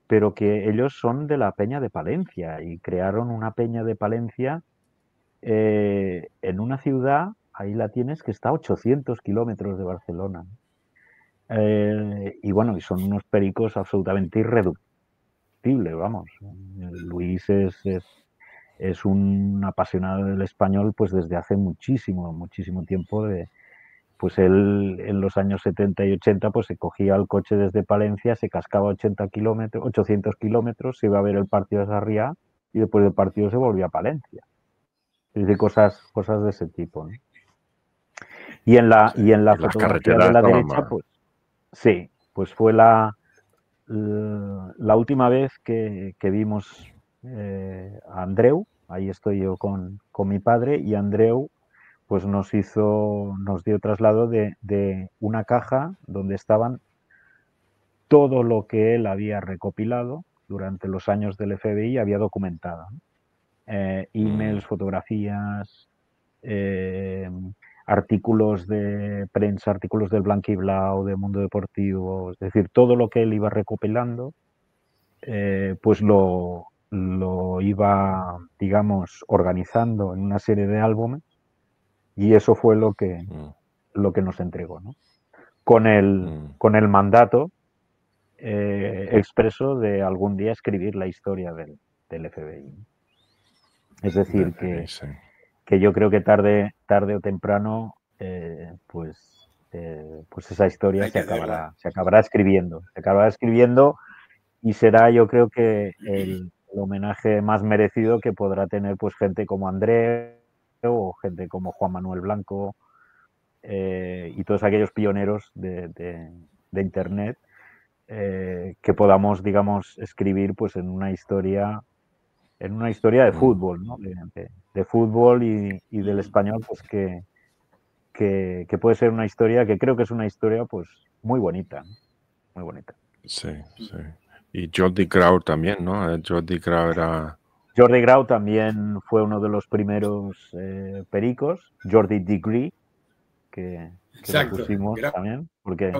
pero que ellos son de la Peña de Palencia y crearon una Peña de Palencia en una ciudad, ahí la tienes, que está a 800 kilómetros de Barcelona. Y bueno, y son unos pericos absolutamente irreductibles, vamos. Luis es un apasionado del español pues desde hace muchísimo tiempo. Pues él en los años 70 y 80 pues se cogía el coche desde Palencia, se cascaba 800 kilómetros, se iba a ver el partido de Sarriá y después del partido se volvía a Palencia. Es decir, cosas de ese tipo, ¿no? Y en la las fotografía carreteras de la estaban derecha, mal. pues sí, pues fue la última vez que vimos a Andreu. Ahí estoy yo con mi padre, y Andreu pues nos dio traslado de una caja donde estaban todo lo que él había recopilado durante los años del FBI, había documentado, ¿no? Emails, fotografías, artículos de prensa, artículos del Blanquiblau, de Mundo Deportivo, es decir, todo lo que él iba recopilando, pues lo iba, digamos, organizando en una serie de álbumes, y eso fue lo que nos entregó, ¿no? Con el mandato expreso de algún día escribir la historia del FBI. Es decir, que yo creo que tarde o temprano, pues esa historia se acabará escribiendo. Se acabará escribiendo, y será, yo creo, que el homenaje más merecido que podrá tener pues gente como Andreu o gente como Juan Manuel Blanco, y todos aquellos pioneros de Internet, que podamos, digamos, escribir pues en una historia de fútbol, ¿no? De fútbol y del español, pues que puede ser una historia, que creo que es una historia pues muy bonita, ¿no? Muy bonita. Sí, sí. Y Jordi Grau también, ¿no? Jordi Grau era... Jordi Grau también fue uno de los primeros pericos. Jordi Degree, que lo pusimos también, porque...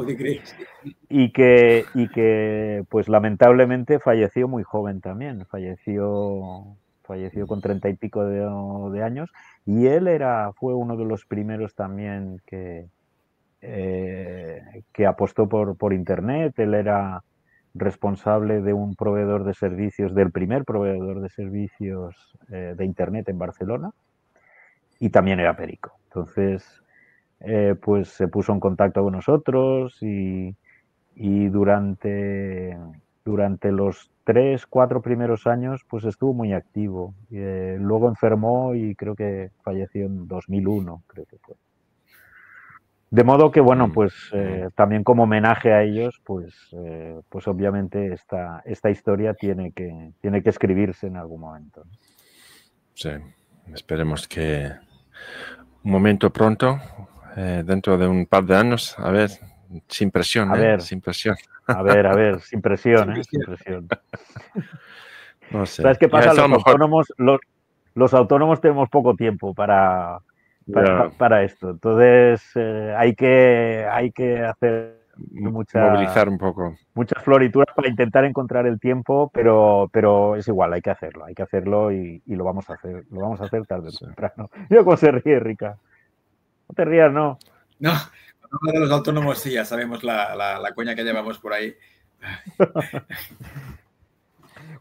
Y que pues lamentablemente falleció muy joven también, falleció con 30 y pico de años, y él fue uno de los primeros también que apostó por Internet. Él era responsable de un proveedor de servicios, del primer proveedor de servicios de Internet en Barcelona, y también era perico. Entonces, pues se puso en contacto con nosotros, y durante los 3-4 primeros años pues estuvo muy activo. Luego enfermó y creo que falleció en 2001, creo que fue. De modo que, bueno, pues también como homenaje a ellos, pues obviamente esta historia tiene que escribirse en algún momento, ¿no? Sí, esperemos que un momento pronto, dentro de un par de años, a ver, sin presión, sin presión. A ver, sin presión, sin presión. No sé. ¿Sabes qué pasa? Los autónomos tenemos poco tiempo para esto. Entonces hay que hacer movilizar un poco. Muchas florituras para intentar encontrar el tiempo, pero es igual, hay que hacerlo y lo vamos a hacer. Lo vamos a hacer tarde o temprano. Mira cómo se ríe, Rica. No te rías, ¿no? No, uno de los autónomos sí, ya sabemos la coña que llevamos por ahí.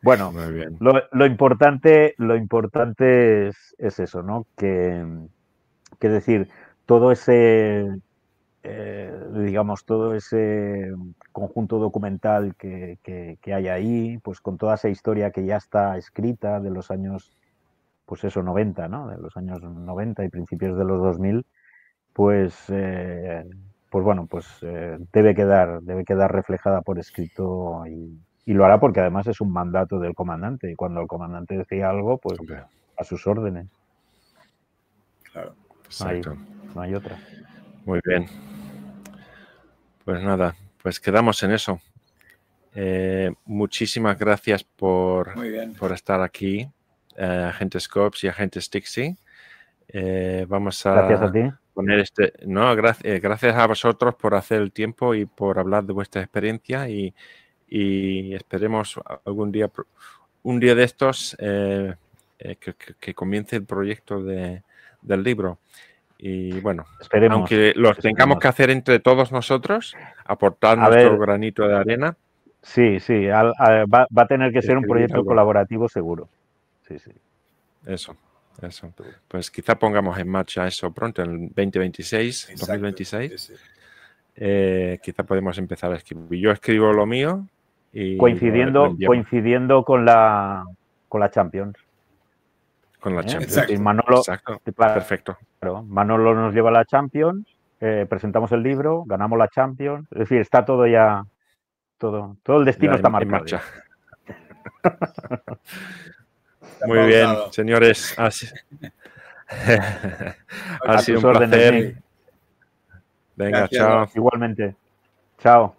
Bueno, muy bien. Lo importante es eso, ¿no? Que decir, todo ese, digamos, todo ese conjunto documental que hay ahí, pues con toda esa historia que ya está escrita de los años, pues eso, 90, ¿no? De los años 90 y principios de los 2000, pues bueno, pues debe quedar reflejada por escrito, y lo hará porque además es un mandato del comandante, y cuando el comandante decía algo, pues a sus órdenes. Claro. No hay otra. Muy bien. Pues nada, pues quedamos en eso. Muchísimas gracias por estar aquí, Agente Scopes y Agente Stixi. Vamos a gracias a ti. Poner gracias a vosotros por hacer el tiempo y por hablar de vuestra experiencia, y esperemos algún día, un día de estos, que comience el proyecto del libro. Y bueno, aunque los tengamos que hacer entre todos nosotros, aportar nuestro granito de arena. Sí, va a tener que ser un proyecto colaborativo seguro. Sí. Eso. Pues quizá pongamos en marcha eso pronto, en 2026, 2026. Quizá podemos empezar a escribir. Yo escribo lo mío y coincidiendo con la Champions. Con la Champions. Exacto. Manolo, exacto. Claro, perfecto. Claro, Manolo nos lleva a la Champions presentamos el libro, ganamos la Champions. Es decir, está todo ya, todo el destino está marcado. Marcha. Muy bien, señores. Ha sido un placer. Venga, Gracias, chao. Igualmente. Chao.